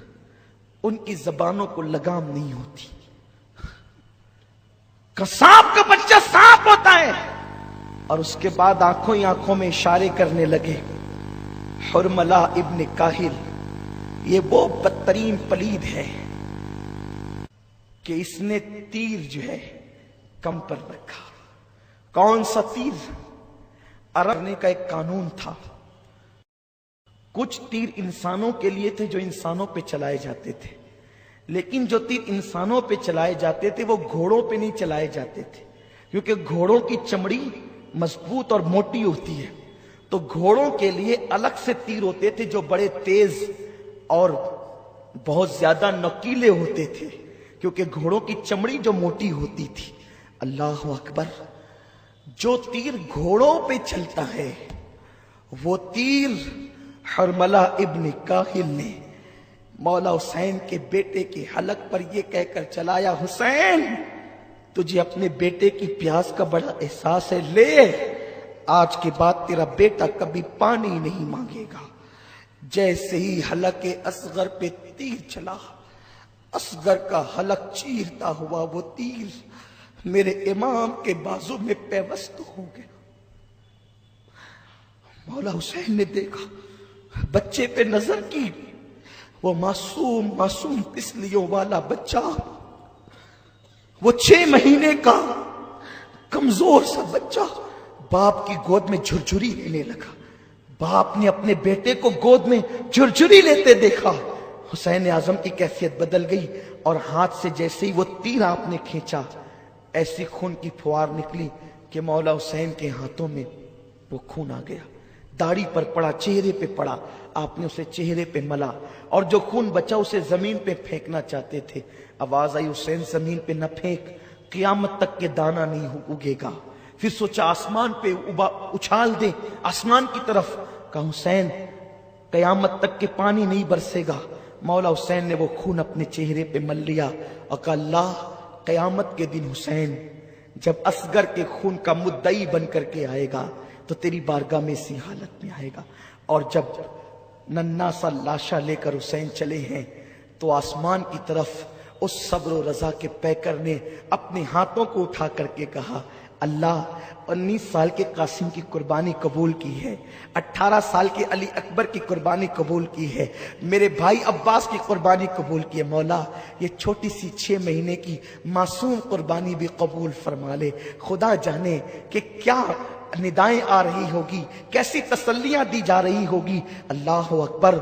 S2: ان کی زبانوں کو لگام نہیں ہوتی، کہ سانپ کا بچہ سانپ ہوتا ہے۔ اور اس کے بعد آنکھوں ہی آنکھوں میں اشارے کرنے لگے۔ حرملہ ابن کاہل یہ وہ بدترین پلید ہے کہ اس نے تیر جو ہے کم پر رکھا۔ کون سا تیر؟ عرب نے کا ایک قانون تھا، کچھ تیر انسانوں کے لیے تھے جو انسانوں پہ چلائے جاتے تھے، لیکن جو تیر انسانوں پہ چلائے جاتے تھے وہ گھوڑوں پہ نہیں چلائے جاتے تھے، کیونکہ گھوڑوں کی چمڑی مضبوط اور موٹی ہوتی ہے، تو گھوڑوں کے لیے الگ سے تیر ہوتے تھے جو بڑے تیز اور بہت زیادہ نوکیلے ہوتے تھے، کیونکہ گھوڑوں کی چمڑی جو موٹی ہوتی تھی۔ اللہ اکبر، جو تیر گھوڑوں پہ چلتا ہے وہ تیر حرملہ ابن کاہل نے مولا حسین کے بیٹے کے حلق پر یہ کہہ کر چلایا، حسین تجھے اپنے بیٹے کی پیاس کا بڑا احساس ہے، لے، آج کے بعد تیرا بیٹا کبھی پانی نہیں مانگے گا۔ جیسے ہی حلق اصغر پہ تیر چلا، اصغر کا حلق چیرتا ہوا وہ تیر میرے امام کے بازو میں پیوست ہو گیا۔ مولا حسین نے دیکھا، بچے پہ نظر کی، وہ معصوم تسلیوں والا بچہ، وہ 6 مہینے کا کمزور سا بچہ باپ کی گود میں جھرجھری لینے لگا۔ باپ نے اپنے بیٹے کو گود میں جھرجھری لیتے دیکھا، حسین اعظم کی کیفیت بدل گئی، اور ہاتھ سے جیسے ہی وہ تیر آپ نے کھینچا، ایسی خون کی پھوار نکلی کہ مولا حسین کے ہاتھوں میں وہ خون آ گیا، داڑھی پر پڑا، چہرے پہ پڑا، آپ نے اسے چہرے پہ ملا، اور جو خون بچا اسے زمین پہ پھینکنا چاہتے تھے۔ آواز آئی، حسین زمین پہ نہ پھینک، قیامت تک کے دانا نہیں اگے گا۔ پھر سوچا آسمان پہ اچھال دے، آسمان کی طرف، کہا حسین قیامت تک کے پانی نہیں برسے گا۔ مولا حسین نے وہ خون اپنے چہرے پہ مل لیا اور کہا اللہ قیامت کے دن حسین جب اصغر کے خون کا مدعی بن کر کے آئے گا تو تیری بارگاہ میں اسی حالت میں آئے گا۔ اور جب ننھا سا لاشا لے کر حسین چلے ہیں تو آسمان کی طرف اس صبر و رضا کے پیکر نے اپنے ہاتھوں کو اٹھا کر کے کہا اللہ 19 سال کے قاسم کی قربانی قبول کی ہے، 18 سال کے علی اکبر کی قربانی قبول کی ہے، میرے بھائی عباس کی قربانی قبول کی ہے، مولا یہ چھوٹی سی 6 مہینے کی معصوم قربانی بھی قبول فرما لے۔ خدا جانے کہ کیا ندائیں آ رہی ہوگی، کیسی تسلیاں دی جا رہی ہوگی۔ اللہ اکبر،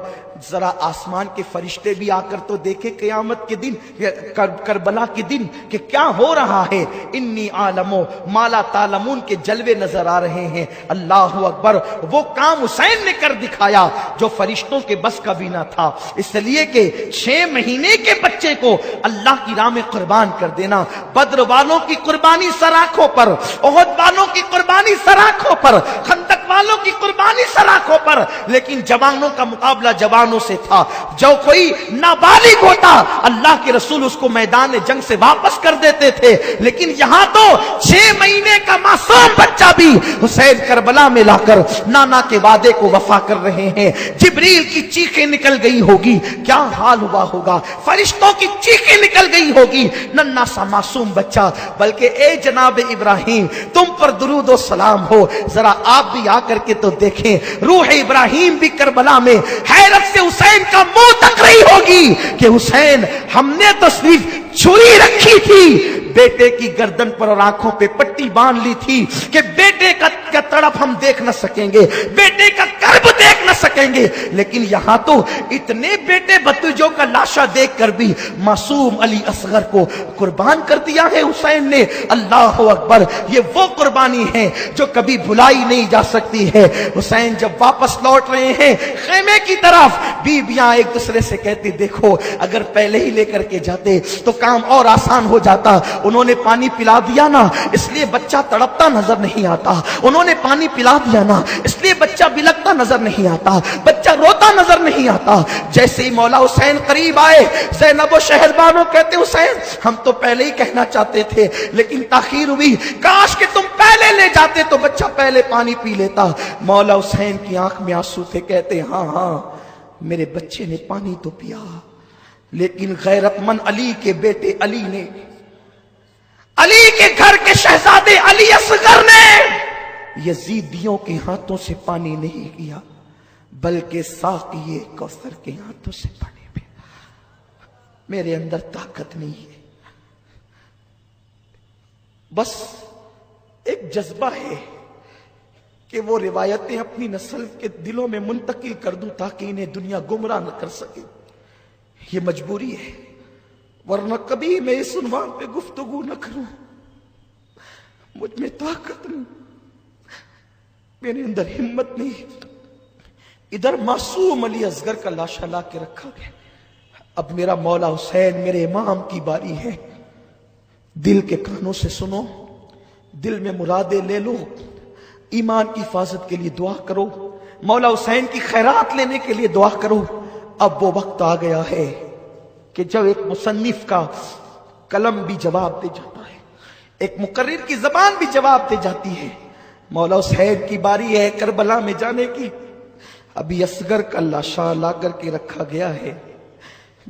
S2: ذرا آسمان کے فرشتے بھی آ کر تو دیکھے قیامت کے دن، کربلا کے دن کہ کیا ہو رہا ہے۔ انی عالمو ما لا تعلمون کے جلوے نظر آ رہے ہیں۔ اللہ اکبر، وہ کام حسین نے کر دکھایا جو فرشتوں کے بس کا بھی نہ تھا، اس لیے کہ 6 مہینے کے بچے کو اللہ کی راہ میں قربان کر دینا۔ بدر والوں کی قربانی سر آنکھوں پر، احد والوں کی قربانی سر آنکھوں پر، خندق والوں کی قربانی سر آنکھوں پر، لیکن جوانوں کا مقابلہ جوانوں سے تھا۔ جو کوئی نابالغ ہوتا اللہ کے رسول اس کو میدان جنگ سے واپس کر دیتے تھے، لیکن یہاں تو 6 مہینے کا معصوم بچہ بھی حسین کربلا میں لا کر نانا کے وعدے کو وفا کر رہے ہیں۔ جبریل کی چیخیں نکل گئی ہوگی، کیا حال ہوا ہوگا، فرشتوں کی چیخیں نکل گئی ہوگی، ننھا سا معصوم بچہ۔ بلکہ اے جناب ابراہیم تم پر درود و سلام ہو، ذرا آپ بھی آ کر کے تو دیکھیں، روح ابراہیم بھی کربلا میں حیرت سے حسین کا منہ تک رہی ہوگی کہ حسین ہم نے تو صرف چھری رکھی تھی، بیٹے کی گردن پر اور آنکھوں پہ پٹی باندھ لی تھی کہ بیٹے کا تڑپ ہم دیکھ نہ سکیں گے، بیٹے کا کرب دیکھ نہ سکیں گے، لیکن یہاں تو اتنے بیٹے بتوجوں کا لاشا دیکھ کر بھی معصوم علی اصغر کو قربان کر دیا ہے حسین نے۔ اللہ اکبر، یہ وہ قربانی ہے جو کبھی بھلائی نہیں جا سکتی ہے۔ حسین جب واپس لوٹ رہے ہیں خیمے کی طرف، بیویاں ایک دوسرے سے کہتی دیکھو اگر پہلے ہی لے کر کے جاتے تو کام اور آسان ہو جاتا، انہوں نے پانی پلا دیا نا اس لیے بچہ تڑپتا نظر نہیں آتا، انہوں نے پانی پلا دیا نا اس لیے بچہ بلکتا نظر نہیں آتا، بچہ روتا نظر نہیں آتا۔ جیسے ہی مولا حسین قریب آئے، زینب و شہربانو کہتے حسین ہم تو پہلے ہی کہنا چاہتے تھے لیکن تاخیر ہوئی، کاش کہ تم پہلے لے جاتے تو بچہ پہلے پانی پی لیتا۔ مولا حسین کی آنکھ میں آنسو تھے، کہتے ہاں میرے بچے نے پانی تو پیا، لیکن غیرت مند علی کے بیٹے علی نے، علی کے گھر کے شہزادے علی اصغر نے یزیدیوں کے ہاتھوں سے پانی نہیں کیا بلکہ ساقی کوثر کے ہاتھوں سے پانی پیا۔ میرے اندر طاقت نہیں ہے، بس ایک جذبہ ہے کہ وہ روایتیں اپنی نسل کے دلوں میں منتقل کر دوں تاکہ انہیں دنیا گمراہ نہ کر سکے، یہ مجبوری ہے، ورنہ کبھی میں اس عنوان پہ گفتگو نہ کروں۔ مجھ میں طاقت نہیں، میرے اندر ہمت نہیں۔ ادھر معصوم علی اصغر کا لاشا لا کے رکھا گیا، اب میرا مولا حسین میرے امام کی باری ہے۔ دل کے کانوں سے سنو، دل میں مرادیں لے لو، ایمان کی حفاظت کے لیے دعا کرو، مولا حسین کی خیرات لینے کے لیے دعا کرو۔ اب وہ وقت آ گیا ہے کہ جب ایک مصنف کا قلم بھی جواب دے جاتا ہے، ایک مقرر کی زبان بھی جواب دے جاتی ہے۔ مولا حسین کی باری ہے کربلا میں جانے کی۔ ابھی اصغر کا لاشا لا کر کے رکھا گیا ہے،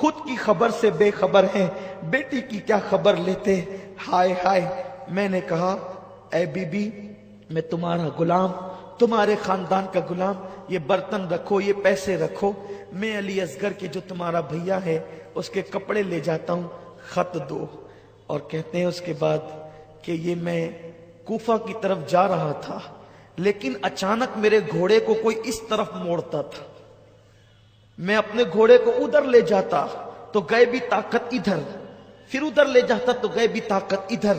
S2: خود کی خبر سے بے خبر ہیں، بیٹی کی کیا خبر لیتے۔ ہائے ہائے، میں نے کہا اے بی بی، میں تمہارا غلام، تمہارے خاندان کا غلام، یہ برتن رکھو، یہ پیسے رکھو، میں علی اصغر کے جو تمہارا بھیا ہے اس کے کپڑے لے جاتا ہوں، خط دو۔ اور کہتے ہیں اس کے بعد کہ یہ میں کوفہ کی طرف جا رہا تھا، لیکن اچانک میرے گھوڑے کو کوئی اس طرف موڑتا تھا، میں اپنے گھوڑے کو ادھر لے جاتا تو غیبی طاقت ادھر، پھر ادھر لے جاتا تو غیبی طاقت ادھر۔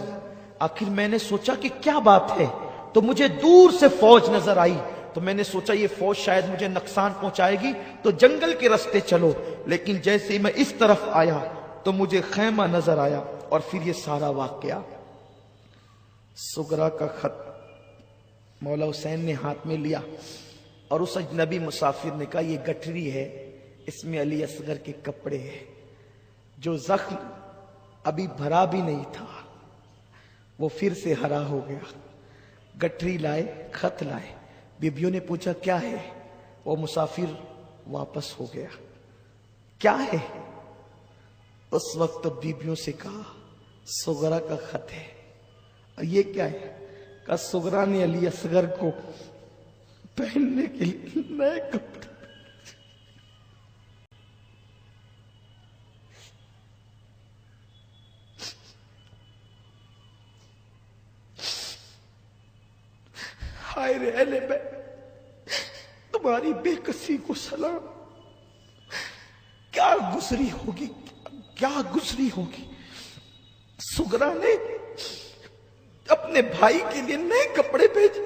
S2: آخر میں نے سوچا کہ کیا بات ہے، تو مجھے دور سے فوج نظر آئی، تو میں نے سوچا یہ فوج شاید مجھے نقصان پہنچائے گی، تو جنگل کے راستے چلو۔ لیکن جیسے ہی میں اس طرف آیا تو مجھے خیمہ نظر آیا، اور پھر یہ سارا واقعہ۔ سغرا کا خط مولا حسین نے ہاتھ میں لیا، اور اس اجنبی مسافر نے کہا یہ گٹھری ہے، اس میں علی اصغر کے کپڑے ہیں، جو زخم ابھی بھرا بھی نہیں تھا وہ پھر سے ہرا ہو گیا۔ گٹھری لائے، خط لائے، بیبیوں نے پوچھا کیا ہے، وہ مسافر واپس ہو گیا۔ کیا ہے؟ اس وقت بیبیوں سے کہا سغرا کا خط ہے۔ اور یہ کیا ہے؟ کہا سغرا نے علی اصغر کو پہننے کے لیے نئے کپڑے۔ ہائے رے اہل بیت، تمہاری بے کسی کو سلام، کیا گزری ہوگی، کیا گزری ہوگی۔ سغرا نے اپنے بھائی کے لیے نئے کپڑے بھیجے،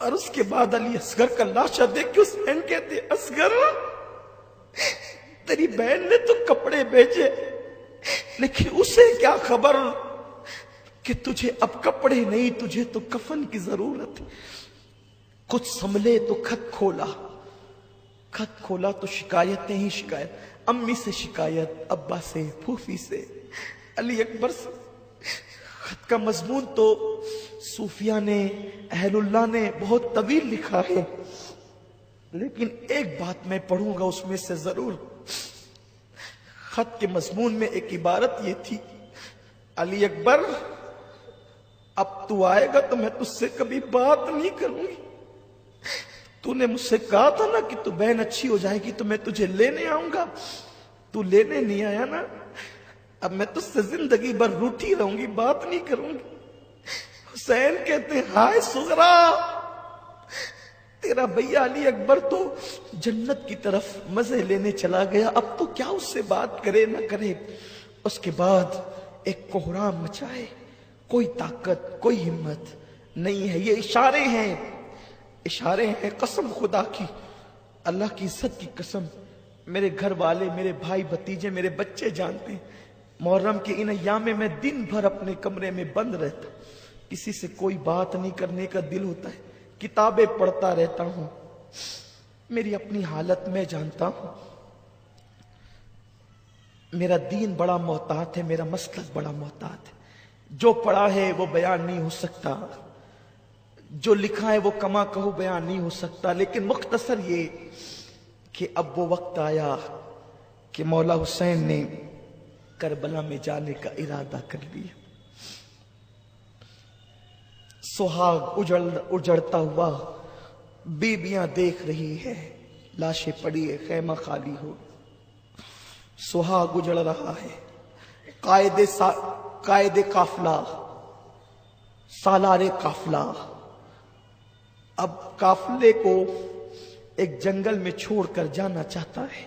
S2: اور اس کے بعد علی اصغر کا لاشا دیکھ کے حسین کہتے اصغر تیری بہن نے تو کپڑے بھیجے، لیکن اسے کیا خبر کہ تجھے اب کپڑے نہیں، تجھے تو کفن کی ضرورت ہے۔ کچھ سنبھلے تو خط کھولا، خط کھولا تو شکایتیں ہی شکایت، امی سے شکایت، ابا سے، پھوفی سے، علی اکبر سے۔ خط کا مضمون تو صوفیہ نے، اہل اللہ نے بہت طویل لکھا ہے، لیکن ایک بات میں پڑھوں گا اس میں سے ضرور۔ خط کے مضمون میں ایک عبارت یہ تھی، علی اکبر اب تو آئے گا تو میں تجھ سے کبھی بات نہیں کروں گی، تو نے مجھ سے کہا تھا نا کہ تو بہن اچھی ہو جائے گی تو میں تجھے لینے آؤں گا، تو لینے نہیں آیا نا، اب میں تجھ سے زندگی بھر روٹھی رہوں گی، بات نہیں کروں گی۔ حسین کہتے ہیں ہائے سغرا، تیرا بھیا علی اکبر تو جنت کی طرف مزے لینے چلا گیا، اب تو کیا اس سے بات کرے نہ کرے۔ اس کے بعد ایک کوہرام مچائے، کوئی طاقت، کوئی ہمت نہیں ہے۔ یہ اشارے ہیں، اشارے ہیں، قسم خدا کی، اللہ کی عزت کی قسم، میرے گھر والے، میرے بھائی بھتیجے، میرے بچے جانتے ہیں، محرم کے ان ایام میں دن بھر اپنے کمرے میں بند رہتا ہوں، کسی سے کوئی بات نہیں کرنے کا دل ہوتا ہے، کتابیں پڑھتا رہتا ہوں، میری اپنی حالت میں جانتا ہوں، میرا دین بڑا محتاط ہے، میرا مسلک بڑا محتاط ہے، جو پڑھا ہے وہ بیان نہیں ہو سکتا، جو لکھا ہے وہ کما کہو بیان نہیں ہو سکتا، لیکن مختصر یہ کہ اب وہ وقت آیا کہ مولا حسین نے کربلا میں جانے کا ارادہ کر لیا۔ سہاگ اجڑتا ہوا بیبیاں دیکھ رہی ہے، لاشیں پڑی ہے، خیمہ خالی ہو، سہاگ اجڑ رہا ہے، قائد قافلہ، سالار قافلہ اب قافلے کو ایک جنگل میں چھوڑ کر جانا چاہتا ہے۔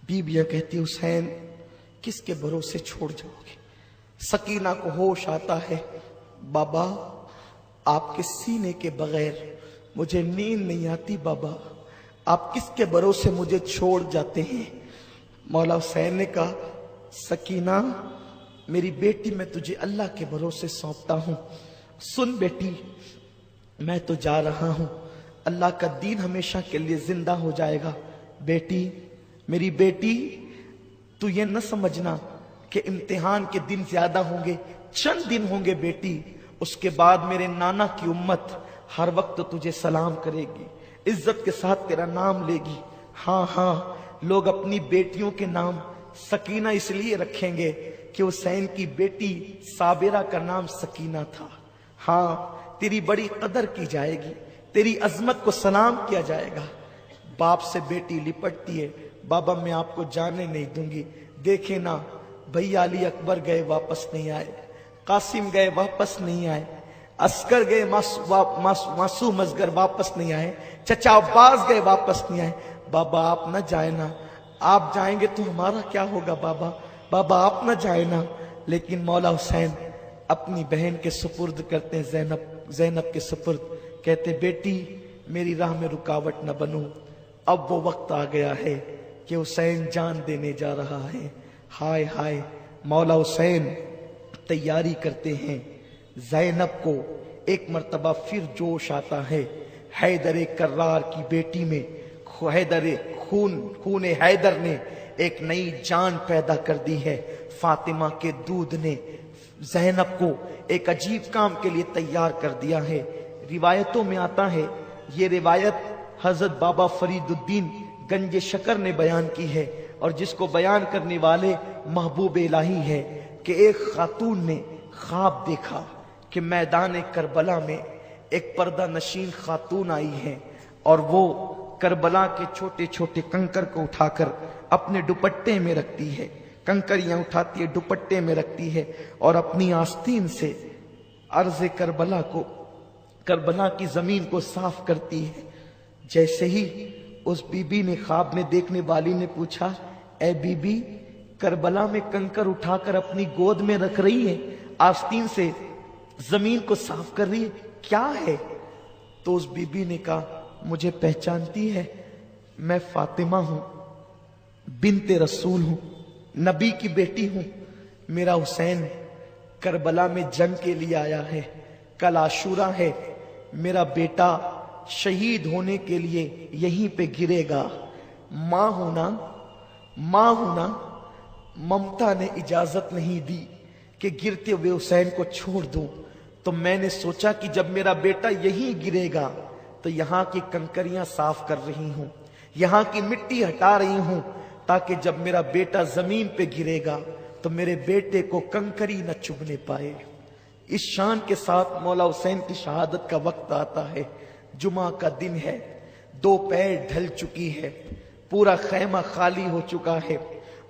S2: بیویاں کہتی حسین کس کے بھروسے چھوڑ جاؤ گے؟ سکینہ کو ہوش آتا ہے، بابا آپ کے سینے کے بغیر مجھے نیند نہیں آتی، بابا آپ کس کے بھروسے مجھے چھوڑ جاتے ہیں؟ مولا حسین نے کہا سکینہ میری بیٹی، میں تجھے اللہ کے بھروسے سونپتا ہوں، سن بیٹی میں تو جا رہا ہوں، اللہ کا دین ہمیشہ کے لیے زندہ ہو جائے گا، بیٹی میری بیٹی تو یہ نہ سمجھنا کہ امتحان کے دن زیادہ ہوں گے، چند دن ہوں گے بیٹی، اس کے بعد میرے نانا کی امت ہر وقت تجھے سلام کرے گی، عزت کے ساتھ تیرا نام لے گی، ہاں ہاں لوگ اپنی بیٹیوں کے نام سکینہ اس لیے رکھیں گے کہ حسین کی بیٹی صابرہ کا نام سکینہ تھا۔ ہاں، تیری بڑی قدر کی جائے گی، تیری عظمت کو سلام کیا جائے گا۔ باپ سے بیٹی لپٹتی ہے، بابا میں آپ کو جانے نہیں دوں گی، دیکھیں نا بھیا علی اکبر گئے واپس نہیں آئے، قاسم گئے واپس نہیں آئے، عسکر گئے معصوم اصغر واپس نہیں آئے، چچا عباس گئے واپس نہیں آئے۔ بابا آپ نہ جائیں نا، آپ جائیں گے تو ہمارا کیا ہوگا بابا، بابا آپ نہ جائیں نا۔ لیکن مولا حسین اپنی بہن کے سپرد کرتے ہیں، زینب کے سپرد، کہتے بیٹی میری راہ میں رکاوٹ نہ بنو، اب وہ وقت آ گیا ہے کہ حسین جان دینے جا رہا ہے۔ ہائے ہائے، مولا حسین تیاری کرتے ہیں۔ زینب کو ایک مرتبہ پھر جوش آتا ہے، حیدر کرار کی بیٹی میں خون حیدر نے ایک نئی جان پیدا کر دی ہے۔ فاطمہ کے دودھ نے زینب کو ایک عجیب کام کے لیے تیار کر دیا ہے۔ روایتوں میں آتا ہے، یہ روایت حضرت بابا فرید الدین گنج شکر نے بیان کی ہے، اور جس کو بیان کرنے والے محبوب الہی ہے، کہ ایک خاتون نے خواب دیکھا کہ میدان کربلا میں ایک پردہ نشین خاتون آئی ہے، اور وہ کربلا کے چھوٹے چھوٹے کنکر کو اٹھا کر اپنے دوپٹے میں رکھتی ہے، کنکریاں اٹھاتی ہے دوپٹے میں رکھتی ہے، اور اپنی آستین سے عرض کربلا کی زمین کو صاف کرتی ہے۔ جیسے ہی اس بی بی نے، خواب میں دیکھنے والی نے پوچھا، اے بی بی کربلا میں کنکر اٹھا کر اپنی گود میں رکھ رہی ہے، آستین سے زمین کو صاف کر رہی ہے، کیا ہے؟ تو اس بی بی نے کہا، مجھے پہچانتی ہے، میں فاطمہ ہوں، بنت رسول ہوں، نبی کی بیٹی ہوں، میرا حسین کربلا میں جنگ کے لیے آیا ہے، کل عاشورہ ہے، میرا بیٹا شہید ہونے کے لیے یہیں پہ گرے گا، ماں ہونا ممتا نے اجازت نہیں دی کہ گرتے ہوئے حسین کو چھوڑ دوں، تو میں نے سوچا کہ جب میرا بیٹا یہیں گرے گا تو یہاں کی کنکریاں صاف کر رہی ہوں، یہاں کی مٹی ہٹا رہی ہوں، تاکہ جب میرا بیٹا زمین پہ گرے گا تو میرے بیٹے کو کنکری نہ چبھنے پائے۔ اس شان کے ساتھ مولا حسین کی شہادت کا وقت آتا ہے۔ جمعہ کا دن ہے، دوپہر ڈھل چکی ہے، پورا خیمہ خالی ہو چکا ہے،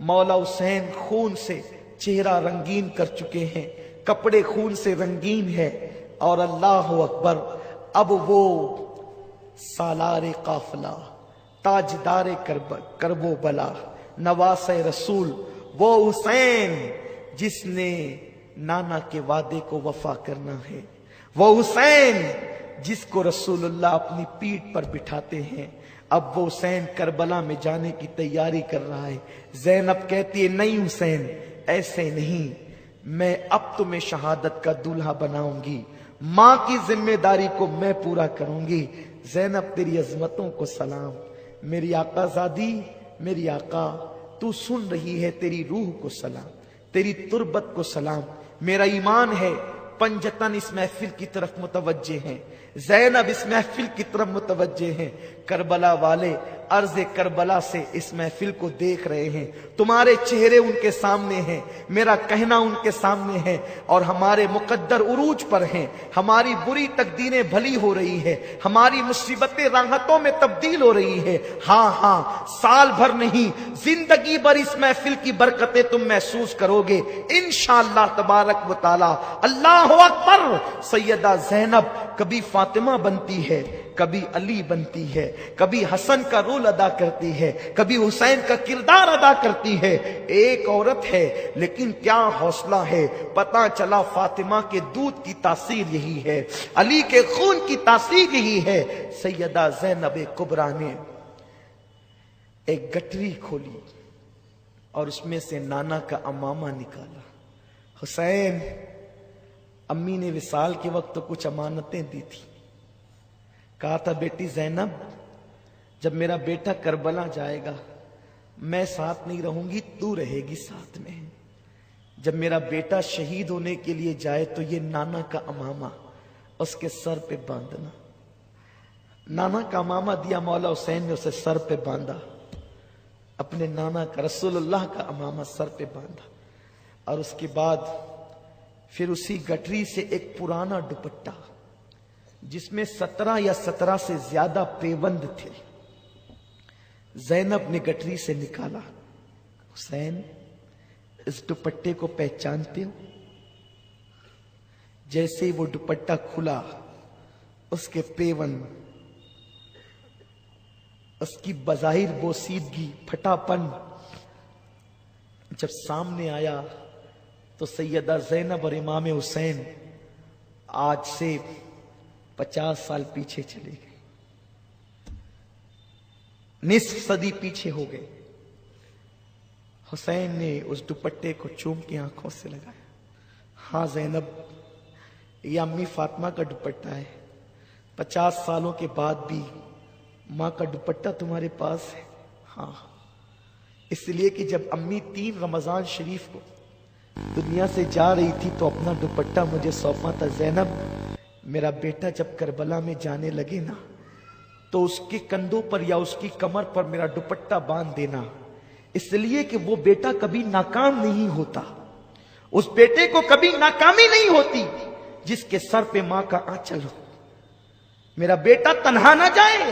S2: مولا حسین خون سے چہرہ رنگین کر چکے ہیں، کپڑے خون سے رنگین ہے، اور اللہ اکبر، اب وہ سالار قافلہ، تاجدار کرب و بلا، نواس رسول، وہ حسین جس نے نانا کے وعدے کو وفا کرنا ہے، وہ حسین جس کو رسول اللہ اپنی پیٹھ پر بٹھاتے ہیں، اب وہ حسین کربلا میں جانے کی تیاری کر رہا ہے۔ زینب کہتی ہے، نہیں حسین ایسے نہیں، میں اب تمہیں شہادت کا دولہا بناؤں گی، ماں کی ذمہ داری کو میں پورا کروں گی۔ زینب تیری عظمتوں کو سلام، میری آقا زادی، میری آقا تو سن رہی ہے، تیری روح کو سلام، تیری تربت کو سلام، میرا ایمان ہے پنجتن اس محفل کی طرف متوجہ ہیں، زینب اس محفل کی طرف متوجہ ہیں، کربلا والے عرض کربلا سے اس محفل کو دیکھ رہے ہیں، تمہارے چہرے ان کے سامنے ہیں، میرا کہنا ان کے سامنے ہے، اور ہمارے مقدر عروج پر ہیں، ہماری بری تقدیریں بھلی ہو رہی ہے، ہماری مصیبتیں راحتوں میں تبدیل ہو رہی ہے۔ ہاں سال بھر نہیں، زندگی بھر اس محفل کی برکتیں تم محسوس کرو گے انشاءاللہ تبارک و تعالی۔ اللہ اکبر۔ سیدہ زینب کبھی فاطمہ بنتی ہے، کبھی علی بنتی ہے، کبھی حسن کا رول ادا کرتی ہے، کبھی حسین کا کردار ادا کرتی ہے۔ ایک عورت ہے لیکن کیا حوصلہ ہے، پتہ چلا فاطمہ کے دودھ کی تاثیر یہی ہے، علی کے خون کی تاثیر یہی ہے۔ سیدہ زینب کبریٰ نے ایک گٹری کھولی اور اس میں سے نانا کا امامہ نکالا۔ حسین، امی نے وصال کے وقت تو کچھ امانتیں دی تھی، کہا تھا بیٹی زینب جب میرا بیٹا کربلا جائے گا میں ساتھ نہیں رہوں گی، تو رہے گی ساتھ میں، جب میرا بیٹا شہید ہونے کے لیے جائے تو یہ نانا کا امامہ اس کے سر پہ باندھنا۔ نانا کا امامہ دیا، مولا حسین نے اسے سر پہ باندھا، اپنے نانا کا رسول اللہ کا امامہ سر پہ باندھا، اور اس کے بعد پھر اسی گٹری سے ایک پرانا دوپٹہ جس میں 17 یا 17 سے زیادہ پیوند تھے، زینب نے گٹری سے نکالا. حسین اس دوپٹے کو پہچانتے ہو؟ جیسے وہ دوپٹہ کھلا، اس کے پیوند، اس کی بظاہر بوسیدگی، پھٹا پن جب سامنے آیا تو سیدہ زینب اور امام حسین آج سے 50 سال پیچھے چلے گئے، نصف صدی پیچھے ہو گئے. حسین نے اس دوپٹے کو چوم کے آنکھوں سے لگایا. ہاں زینب، یہ امی فاطمہ کا دوپٹہ ہے. 50 سالوں کے بعد بھی ماں کا دوپٹہ تمہارے پاس ہے؟ ہاں، اس لیے کہ جب امی 3 رمضان شریف کو دنیا سے جا رہی تھی تو اپنا دوپٹہ مجھے سونپا تھا. زینب، میرا بیٹا جب کربلا میں جانے لگے نا تو اس کے کندھوں پر یا اس کی کمر پر میرا دوپٹہ باندھ دینا، اس لیے کہ وہ بیٹا کبھی ناکام نہیں ہوتا. اس بیٹے کو کبھی ناکامی نہیں ہوتی جس کے سر پہ ماں کا آنچل ہو. میرا بیٹا تنہا نہ جائے،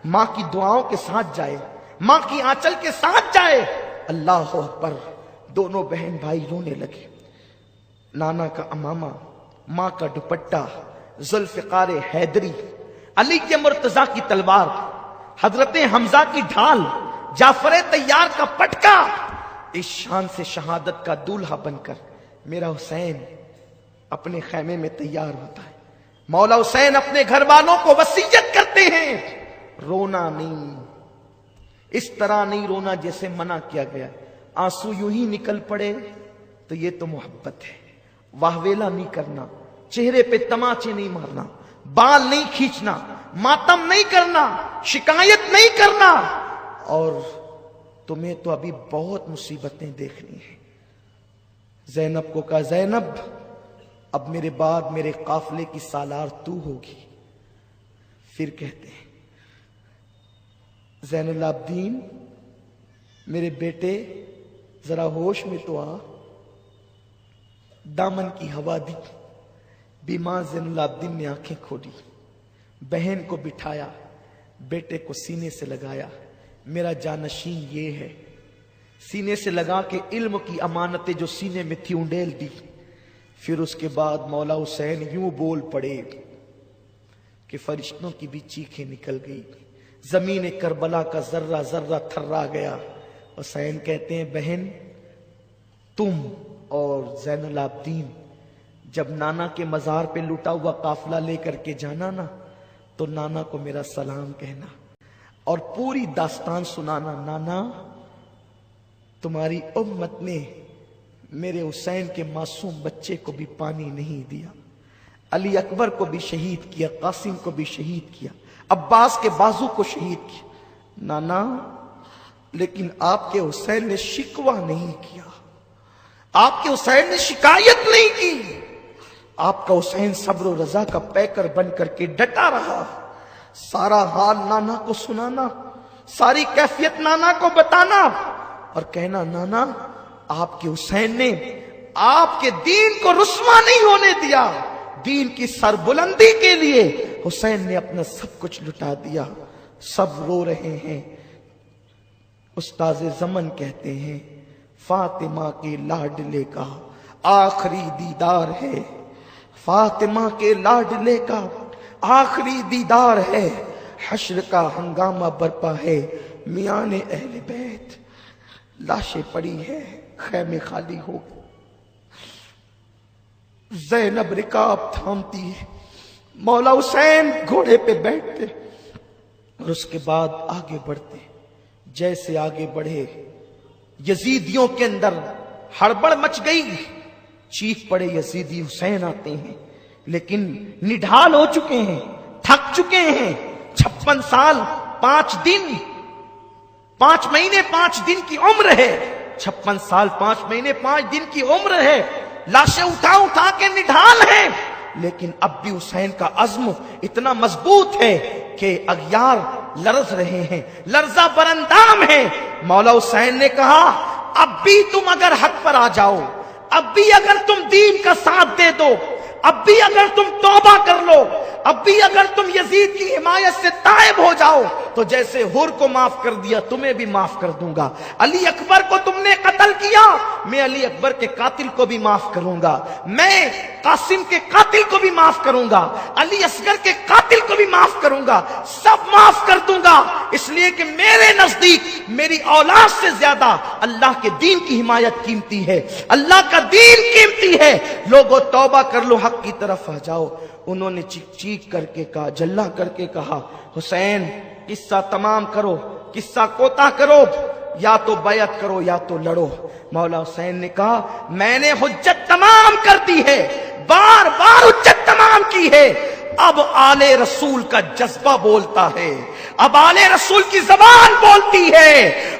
S2: ماں کی دعاؤں کے ساتھ جائے، ماں کی آنچل کے ساتھ جائے. اللہ اکبر. دونوں بہن بھائی رونے لگے. نانا کا امامہ، ماں کا دوپٹہ، ذوالفقار حیدری، علی کے مرتضیٰ کی تلوار، حضرت حمزہ کی ڈھال، جعفر طیار کا پٹکا، اس شان سے شہادت کا دولہا بن کر میرا حسین اپنے خیمے میں تیار ہوتا ہے. مولا حسین اپنے گھر والوں کو وصیت کرتے ہیں، رونا نہیں، اس طرح نہیں رونا جیسے منع کیا گیا. آنسو یوں ہی نکل پڑے تو یہ تو محبت ہے. واہویلا نہیں کرنا، چہرے پہ تماچے نہیں مارنا، بال نہیں کھینچنا، ماتم نہیں کرنا، شکایت نہیں کرنا. اور تمہیں تو ابھی بہت مصیبتیں دیکھنی ہیں. زینب کو کہا، زینب اب میرے بعد میرے قافلے کی سالار تو ہوگی. پھر کہتے ہیں، زین العابدین میرے بیٹے ذرا ہوش میں تو آ. دامن کی ہوا دی. بیمار زین العابدین نے آنکھیں کھولی، بہن کو بٹھایا، بیٹے کو سینے سے لگایا. میرا جانشین یہ ہے. سینے سے لگا کے علم کی امانتیں جو سینے میں تھی انڈیل دی. پھر اس کے بعد مولا حسین یوں بول پڑے کہ فرشتوں کی بھی چیخیں نکل گئی. زمین کربلا کا ذرہ ذرہ تھرا گیا. حسین کہتے ہیں، بہن تم اور زین العابدین جب نانا کے مزار پہ لوٹا ہوا قافلہ لے کر کے جانا نا تو نانا کو میرا سلام کہنا اور پوری داستان سنانا. نانا، تمہاری امت نے میرے حسین کے معصوم بچے کو بھی پانی نہیں دیا، علی اکبر کو بھی شہید کیا، قاسم کو بھی شہید کیا، عباس کے بازو کو شہید کیا. نانا، لیکن آپ کے حسین نے شکوہ نہیں کیا، آپ کے حسین نے شکایت نہیں کی. آپ کا حسین صبر و رضا کا پیکر بن کر کے ڈٹا رہا. سارا حال نانا کو سنانا، ساری کیفیت نانا کو بتانا اور کہنا، نانا آپ کے حسین نے آپ کے دین کو رسوا نہیں ہونے دیا. دین کی سربلندی کے لیے حسین نے اپنا سب کچھ لٹا دیا. سب رو رہے ہیں. استاذ زمن کہتے ہیں، فاطمہ کے لاڈلے کا آخری دیدار ہے، فاطمہ کے لاڈلے کا آخری دیدار ہے. حشر کا ہنگامہ برپا ہے، میان اہل بیت لاشیں پڑی ہے، خیمے خالی ہو گئے. زینب رکاب تھامتی ہے، مولا حسین گھوڑے پہ بیٹھتے اور اس کے بعد آگے بڑھتے. جیسے آگے بڑھے یزیدیوں کے اندر ہڑبڑ مچ گئی. چیخ پڑے یزیدی، حسین آتے ہیں، لیکن نڈھال ہو چکے ہیں، تھک چکے ہیں. 56 سال 5 دن 5 مہینے 5 دن کی عمر ہے. 56 سال 5 مہینے 5 دن کی عمر ہے. لاشیں اٹھا اٹھا کے نڈھال ہیں، لیکن اب بھی حسین کا عزم اتنا مضبوط ہے کہ اغیار لرز رہے ہیں، لرزہ برندام ہیں۔ مولا حسین نے کہا اب بھی تم اگر حق پر آ جاؤ، اب بھی اگر تم دین کا ساتھ دے دو، اب بھی اگر تم توبہ کر لو، اب بھی اگر تم یزید کی حمایت سے تائب ہو جاؤ تو جیسے حر کو معاف کر دیا تمہیں بھی معاف کر دوں گا۔ علی اکبر کو تم نے قتل کیا، میں علی اکبر کے قاتل کو بھی معاف کروں گا، میں قاسم کے قاتل کو بھی معاف کروں گا، علی اصغر کے قاتل کو بھی معاف کروں گا، سب معاف کر دوں گا، اس لیے کہ میرے نزدیک میری اولاد سے زیادہ اللہ کے دین کی حمایت قیمتی ہے، اللہ کا دین قیمتی ہے۔ لوگوں توبہ کر لو، حق کی طرف آ جاؤ۔ انہوں نے چیخ چیخ کر کے کہا، جلا کر کے کہا، حسین قصہ تمام کرو، قصہ کوتا کرو، یا تو بیعت کرو یا تو لڑو۔ مولا حسین نے کہا میں نے حجت تمام کر دی ہے، بار بار حجت تمام کی ہے، اب آل رسول کا جذبہ بولتا ہے، اب آل رسول کی زبان بولتی ہے۔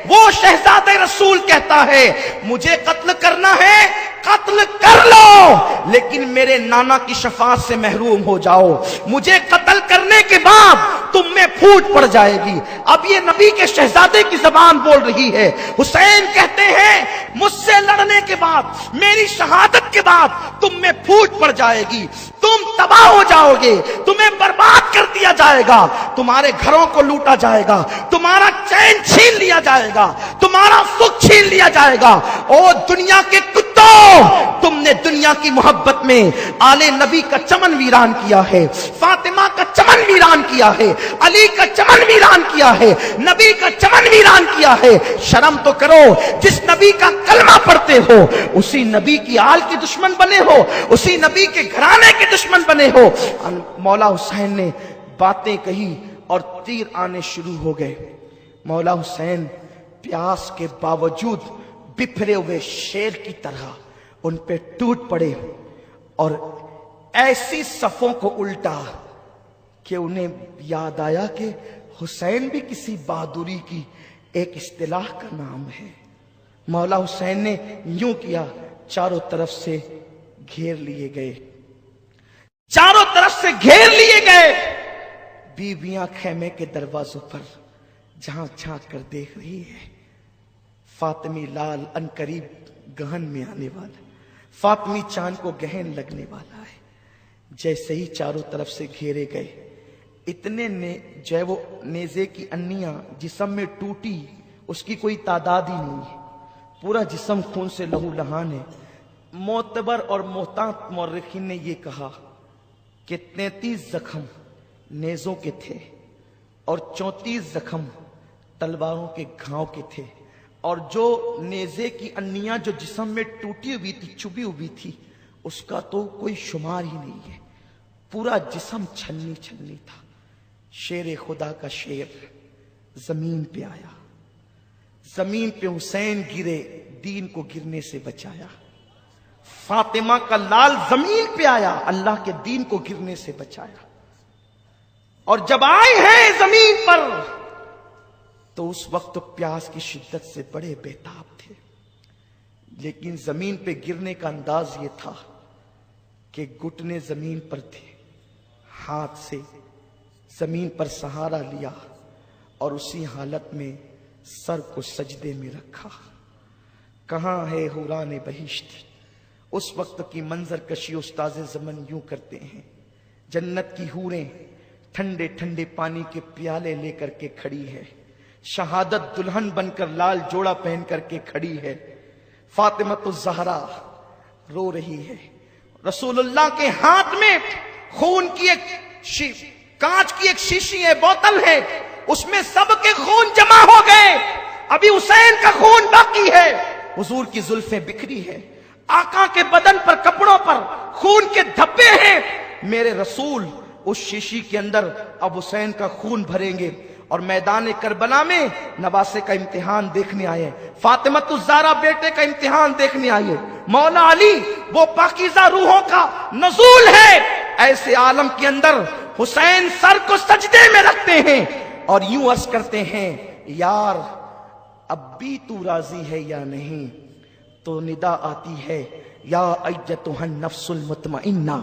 S2: وہ شہزادہ رسول کہتا ہے مجھے قتل کرنا ہے قتل کر لو، لیکن میرے نانا کی شفاعت سے محروم ہو جاؤ، مجھے قتل کرنے کے بعد تم میں پھوٹ پڑ جائے گی۔ اب یہ نبی کے شہزادے کی زبان بول رہی ہے۔ حسین کہتے ہیں مجھ سے لڑنے کے بعد، میری شہادت کے بعد تم میں پھوٹ پڑ جائے گی، تم تباہ ہو جاؤ گے، تمہیں برباد کر دیا جائے گا، تمہارے گھروں کو لوٹا جائے گا، تمہارا چین چھین لیا جائے گا، تمہارا سکھ چھین لیا جائے گا۔ او دنیا کے کتوں، تم نے دنیا کی محبت میں آل نبی کا چمن ویران کیا ہے، فاطمہ کا چمن ویران کیا ہے، علی کا چمن ویران کیا ہے، نبی کا چمن ویران کیا ہے۔ شرم تو کرو، جس نبی کا کلمہ پڑھتے ہو اسی نبی کی آل کی دشمن بنے ہو، اسی نبی کے گھرانے کے دشمن بنے ہو۔ مولا حسین نے باتیں کہی اور تیر آنے شروع ہو گئے۔ مولا حسین پیاس کے باوجود بپھرے ہوئے شیر کی طرح ان پہ ٹوٹ پڑے اور ایسی صفوں کو الٹا کہ انہیں یاد آیا کہ حسین بھی کسی بہادری کی ایک اصطلاح کا نام ہے۔ مولا حسین نے یوں کیا، چاروں طرف سے گھیر لیے گئے، چاروں طرف سے گھیر لیے گئے۔ بیویاں خیمے کے دروازوں پر جھانک جھانک کر دیکھ رہی ہے، فاطمی لال ان قریب گہن میں آنے والا، فاطمی چاند کو گہن لگنے والا ہے۔ جیسے ہی چاروں طرف سے گھیرے گئے، اتنے جو ہے وہ نیزے کی انیاں جسم میں ٹوٹی، اس کی کوئی تعداد ہی نہیں ہے، پورا جسم خون سے لہو لہان ہے۔ معتبر اور محتاط مورخین نے یہ کہا کہ 33 زخم نیزوں کے تھے اور 34 زخم تلواروں کے گھاؤں کے تھے، اور جو نیزے کی انیاں جو جسم میں ٹوٹی ہوئی تھی، چبھی ہوئی تھی، اس کا تو کوئی شمار ہی نہیں ہے، پورا جسم چھلنی چھلنی تھا۔ شیر خدا کا شیر زمین پہ آیا، زمین پہ حسین گرے، دین کو گرنے سے بچایا۔ فاطمہ کا لال زمین پہ آیا، اللہ کے دین کو گرنے سے بچایا۔ اور جب آئے ہیں زمین پر تو اس وقت پیاس کی شدت سے بڑے بےتاب تھے، لیکن زمین پہ گرنے کا انداز یہ تھا کہ گھٹنے زمین پر تھے، ہاتھ سے زمین پر سہارا لیا اور اسی حالت میں سر کو سجدے میں رکھا۔ کہاں ہے حوران بہشت؟ اس وقت کی منظر کشی استاذ زمن یوں کرتے ہیں، جنت کی حوریں ٹھنڈے ٹھنڈے پانی کے پیالے لے کر کے کھڑی ہے، شہادت دلہن بن کر لال جوڑا پہن کر کے کھڑی ہے، فاطمۃ الزہرا رو رہی ہے، رسول اللہ کے ہاتھ میں خون کی ایک کانچ کی ایک شیشی ہے، بوتل ہے، اس میں سب کے خون جمع ہو گئے، ابھی حسین کا خون باقی ہے، حضور کی زلفیں بکھری ہے، آقا کے بدن پر کپڑوں پر خون کے دھبے ہیں، میرے رسول اس شیشی کے اندر اب حسین کا خون بھریں گے اور میدان کربلا میں نواسے کا امتحان دیکھنے آئے، فاطمۃ الزہرا بیٹے کا امتحان دیکھنے آئے، مولا علی وہ پاکیزہ روحوں کا نزول ہے، ایسے عالم کے اندر حسین سر کو سجدے میں رکھتے ہیں اور یوں عرض کرتے ہیں یار اب بھی تو راضی ہے یا نہیں؟ تو ندا آتی ہے یا ایتها النفس المطمئنہ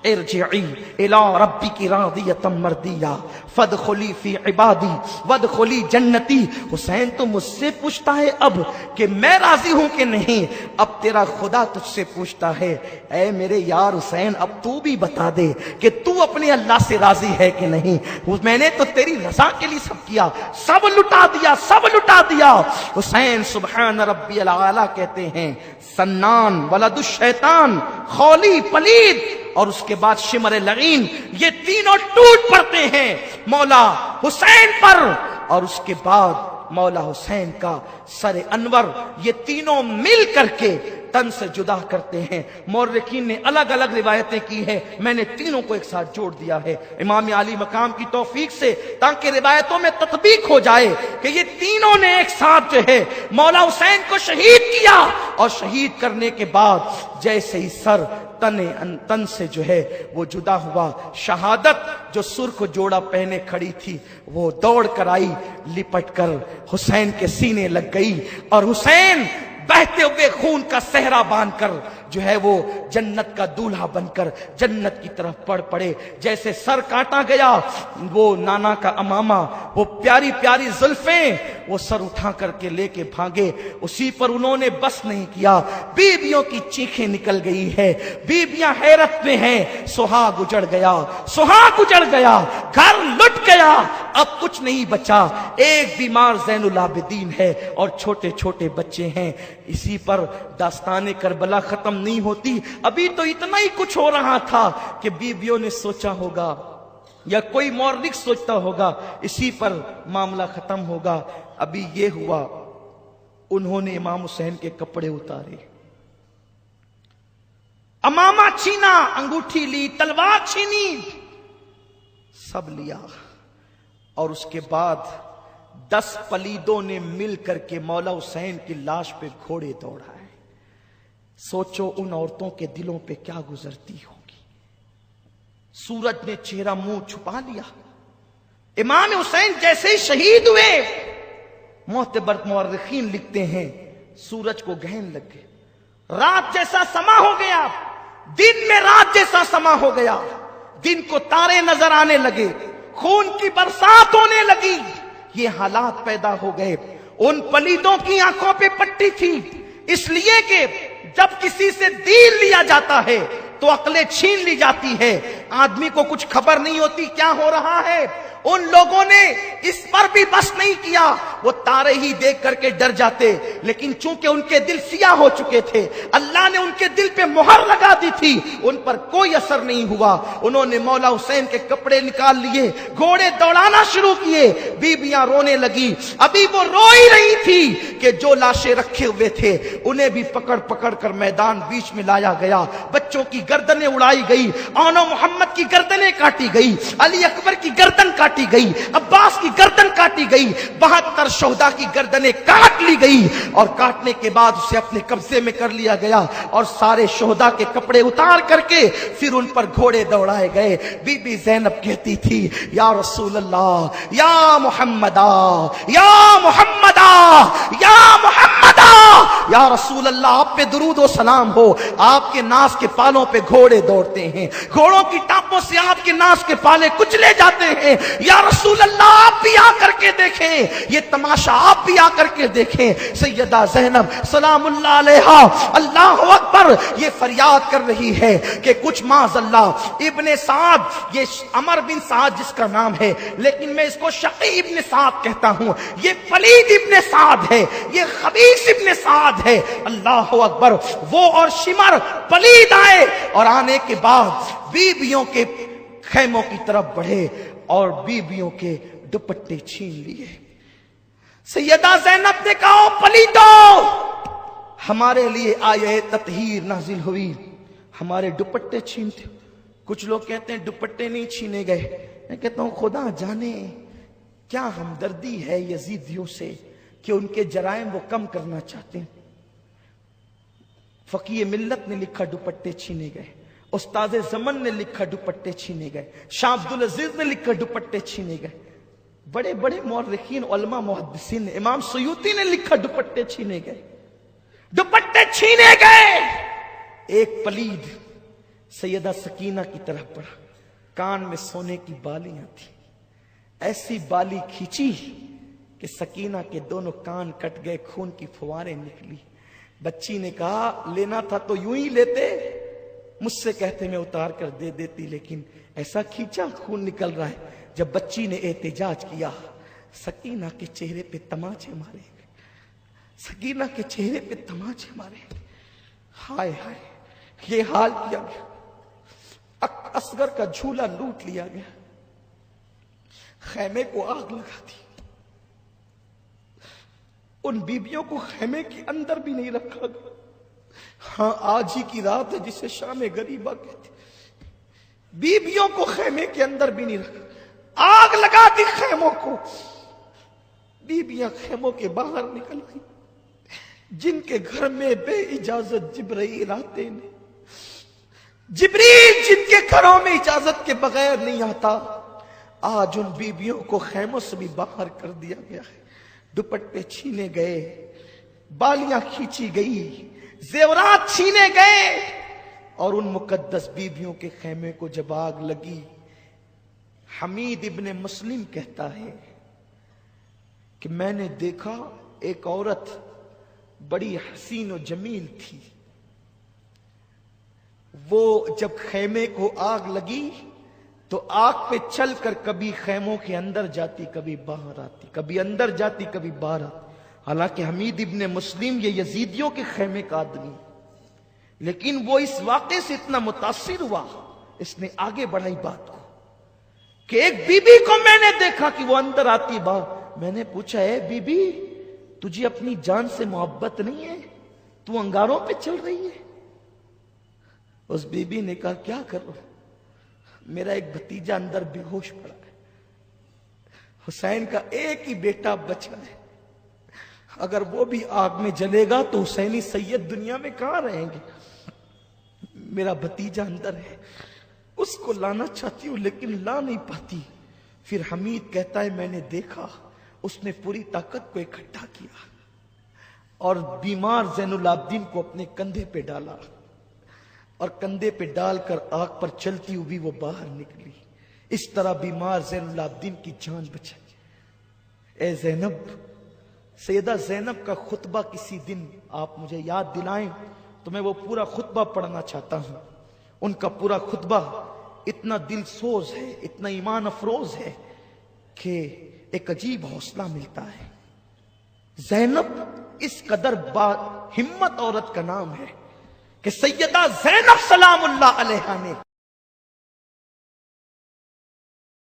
S2: ارجعی الی ربک راضیۃ مرضیہ فادخلی فی عبادی وادخلی جنتی. حسین تو مجھ سے پوچھتا ہے اب کہ میں راضی ہوں کہ نہیں، اب تیرا خدا تجھ سے پوچھتا ہے اے میرے یار حسین اب تو بھی بتا دے کہ تو اپنے اللہ سے راضی ہے کہ نہیں. میں نے تو تیری رضا کے لیے سب کیا، سب لٹا دیا، سب لٹا دیا. حسین سبحان ربی العالی کہتے ہیں، سنان ولد الشیطان خولی پلید اور اس کے بعد شمر لعین، یہ تینوں ٹوٹ پڑتے ہیں مولا حسین پر، اور اس کے بعد مولا حسین کا سر انور، یہ تینوں مل کر کے تن سے جدا کرتے ہیں. مورخین نے الگ الگ روایتیں کی ہیں، میں نے تینوں کو ایک ساتھ جوڑ دیا ہے امام علی مقام کی توفیق سے، تاکہ روایتوں میں تطبیق ہو جائے کہ یہ تینوں نے ایک ساتھ جو ہے مولا حسین کو شہید کیا، اور شہید کرنے کے بعد جیسے ہی سر تن سے جو ہے وہ جدا ہوا، شہادت جو سرخ جوڑا پہنے کھڑی تھی وہ دوڑ کر آئی، لپٹ کر حسین کے سینے لگ گئی، اور حسین بہتے ہوئے خون کا صحرا باندھ کر جو ہے وہ جنت کا دولہا بن کر جنت کی طرف بڑھ پڑے. جیسے سر کاٹا گیا، وہ نانا کا امامہ، وہ پیاری پیاری زلفیں، وہ سر اٹھا کر کے لے کے بھاگے. اسی پر انہوں نے بس نہیں کیا، بیویوں کی چیخیں نکل گئی ہے، بیویاں حیرت میں ہیں، سہاگ اجڑ گیا، سہاگ اجڑ گیا، گھر لٹ گیا، اب کچھ نہیں بچا. ایک بیمار زین العابدین ہے اور چھوٹے چھوٹے بچے ہیں. اسی پر داستان کربلا ختم نہیں ہوتی. ابھی تو اتنا ہی کچھ ہو رہا تھا کہ بیویوں نے سوچا ہوگا یا کوئی مورخ سوچتا ہوگا اسی پر معاملہ ختم ہوگا. ابھی یہ ہوا، انہوں نے امام حسین کے کپڑے اتارے، امامہ چھینا، انگوٹھی لی، تلوار چھینی، سب لیا، اور اس کے بعد 10 پلیدوں نے مل کر کے مولا حسین کی لاش پہ گھوڑے دوڑائے. سوچو ان عورتوں کے دلوں پہ کیا گزرتی ہوگی. سورج نے چہرہ منہ چھپا لیا. امام حسین جیسے ہی شہید ہوئے، معتبر مورخین لکھتے ہیں سورج کو گہن لگ گئے، رات جیسا سما ہو گیا، دن میں رات جیسا سما ہو گیا، دن کو تارے نظر آنے لگے، خون کی برسات ہونے لگی. یہ حالات پیدا ہو گئے. ان پلیدوں کی آنکھوں پہ پٹی تھی، اس لیے کہ جب کسی سے دین لیا جاتا ہے تو عقلیں چھین لی جاتی ہے، آدمی کو کچھ خبر نہیں ہوتی کیا ہو رہا ہے. ان لوگوں نے اس پر بھی بس نہیں کیا، وہ تارے ہی دیکھ کر کے ڈر جاتے، لیکن چونکہ ان کے دل سیاہ ہو چکے تھے، اللہ نے ان کے دل پہ مہر لگا دی تھی، ان پر کوئی اثر نہیں ہوا. انہوں نے مولا حسین کے کپڑے نکال لیے، گھوڑے دوڑانا شروع کیے، بیویاں رونے لگی. ابھی وہ رو ہی رہی تھی کہ جو لاشیں رکھے ہوئے تھے انہیں بھی پکڑ پکڑ کر میدان بیچ میں لایا گیا. بچوں کی گردنیں اڑائی گئی، آنو محمد کی گردنیں کاٹی گئی، علی اکبر کی گردن کاٹی گئی، عباس کی گردن کاٹی گئی، 72 شہداء کی گردنیں کاٹ لی گئی، اور کاٹنے کے بعد اسے اپنے قبضے میں کر لیا گیا، اور سارے شہداء کے کپڑے اتار کر کے پھر ان پر گھوڑے دوڑائے گئے. بی بی زینب کہتی تھی یا رسول اللہ، یا محمدا، یا محمدا، یا محمدا، یا رسول اللہ آپ پہ درود و سلام ہو. آپ کے ناز کے پالوں پہ گھوڑے دوڑتے ہیں، گھوڑوں کی ٹانپوں سے آپ کے ناز کے پالے کچلے جاتے ہیں. یا رسول اللہ آپ بھی آ کر کے دیکھیں، یہ تماشا آپ بھی آ کر کے دیکھیں. سیدہ زینب سلام اللہ علیہا اللہ اکبر یہ فریاد کر رہی ہے کہ کچھ معاذ اللہ ابن سعد، یہ عمر بن سعد جس کا نام ہے، لیکن میں اس کو شقی ابن سعد کہتا ہوں، یہ پلید ابن سعد ہے، یہ خبیث ابن سعد ہے. اللہ اکبر. وہ اور شمر پلید آئے، اور آنے کے بعد بیویوں کے خیموں کی طرف بڑھے اور بیویوں کے دوپٹے چھین لیے. سیدہ زینب نے کہا پلیدو، ہمارے لیے آیت تطہیر نازل ہوئی، ہمارے دوپٹے چھینتے. کچھ لوگ کہتے ہیں دوپٹے نہیں چھینے گئے. میں کہتا ہوں خدا جانے کیا ہمدردی ہے یزیدیوں سے کہ ان کے جرائم وہ کم کرنا چاہتے ہیں. فقیہ ملت نے لکھا دوپٹے چھینے گئے، استاد زمن نے لکھا دوپٹے چھینے گئے، شاہ عبدالعزیز نے لکھا دوپٹے چھینے گئے، بڑے بڑے مورخین علماء محدثین نے، امام سیوطی نے لکھا دوپٹے چھینے گئے، دوپٹے چھینے گئے. ایک پلید سیدہ سکینہ کی طرف پڑا، کان میں سونے کی بالیاں تھیں، ایسی بالی کھینچی کہ سکینہ کے دونوں کان کٹ گئے، خون کی فواریں نکلی۔ بچی نے کہا لینا تھا تو یوں ہی لیتے، مجھ سے کہتے میں اتار کر دے دیتی، لیکن ایسا کھینچا خون نکل رہا ہے۔ جب بچی نے احتجاج کیا، سکینہ کے چہرے پہ تماچے مارے، سکینہ کے چہرے پہ تماچے مارے۔ ہائے ہائے، یہ حال کیا گیا، اصغر کا جھولا لوٹ لیا گیا، خیمے کو آگ لگا دی، ان بیبیوں کو خیمے کے اندر بھی نہیں رکھا گیا۔ ہاں آج ہی کی رات ہے جسے شام غریبہ کہتے، بیبیوں کو خیمے کے اندر بھی نہیں رکھا، آگ لگا دی خیموں کو، بیبیاں خیموں کے باہر نکل گئی۔ جن کے گھر میں بے اجازت جبرائیل آتے ہیں، جبریل جن کے گھروں میں اجازت کے بغیر نہیں آتا، آج ان بیبیوں کو خیموں سے بھی باہر کر دیا گیا ہے۔ دوپٹے چھینے گئے، بالیاں کھینچی گئی، زیورات چھینے گئے، اور ان مقدس بیبیوں کے خیمے کو جب آگ لگی، حمید ابن مسلم کہتا ہے کہ میں نے دیکھا ایک عورت بڑی حسین و جمیل تھی، وہ جب خیمے کو آگ لگی تو آگ پہ چل کر کبھی خیموں کے اندر جاتی، کبھی باہر آتی، کبھی اندر جاتی، کبھی باہر آتی۔ حالانکہ حمید ابن مسلم یہ یزیدیوں کے خیمے کا آدمی، لیکن وہ اس واقعے سے اتنا متاثر ہوا، اس نے آگے بڑھائی بات کو کہ ایک بی بی کو میں نے دیکھا کہ وہ اندر آتی باہر۔ میں نے پوچھا اے بی بی، تجھے اپنی جان سے محبت نہیں ہے؟ تو انگاروں پہ چل رہی ہے؟ اس بی بی نے کہا کیا کروں، میرا ایک بھتیجا اندر بے ہوش پڑا ہے، حسین کا ایک ہی بیٹا بچا ہے، اگر وہ بھی آگ میں جلے گا تو حسینی سید دنیا میں کہاں رہیں گے؟ میرا بھتیجا اندر ہے، اس کو لانا چاہتی ہوں لیکن لا نہیں پاتی۔ پھر حمید کہتا ہے میں نے دیکھا اس نے پوری طاقت کو اکٹھا کیا اور بیمار زین العابدین کو اپنے کندھے پہ ڈالا، اور کندھے پہ ڈال کر آگ پر چلتی ہوئی وہ باہر نکلی۔ اس طرح بیمار زین العابدین کی جان بچائی۔ اے زینب، سیدہ زینب کا خطبہ کسی دن آپ مجھے یاد دلائیں تو میں وہ پورا خطبہ پڑھنا چاہتا ہوں۔ ان کا پورا خطبہ اتنا دل سوز ہے، اتنا ایمان افروز ہے کہ ایک عجیب حوصلہ ملتا ہے۔ زینب اس قدر ہمت عورت کا نام ہے کہ سیدہ زینب سلام اللہ علیہا نے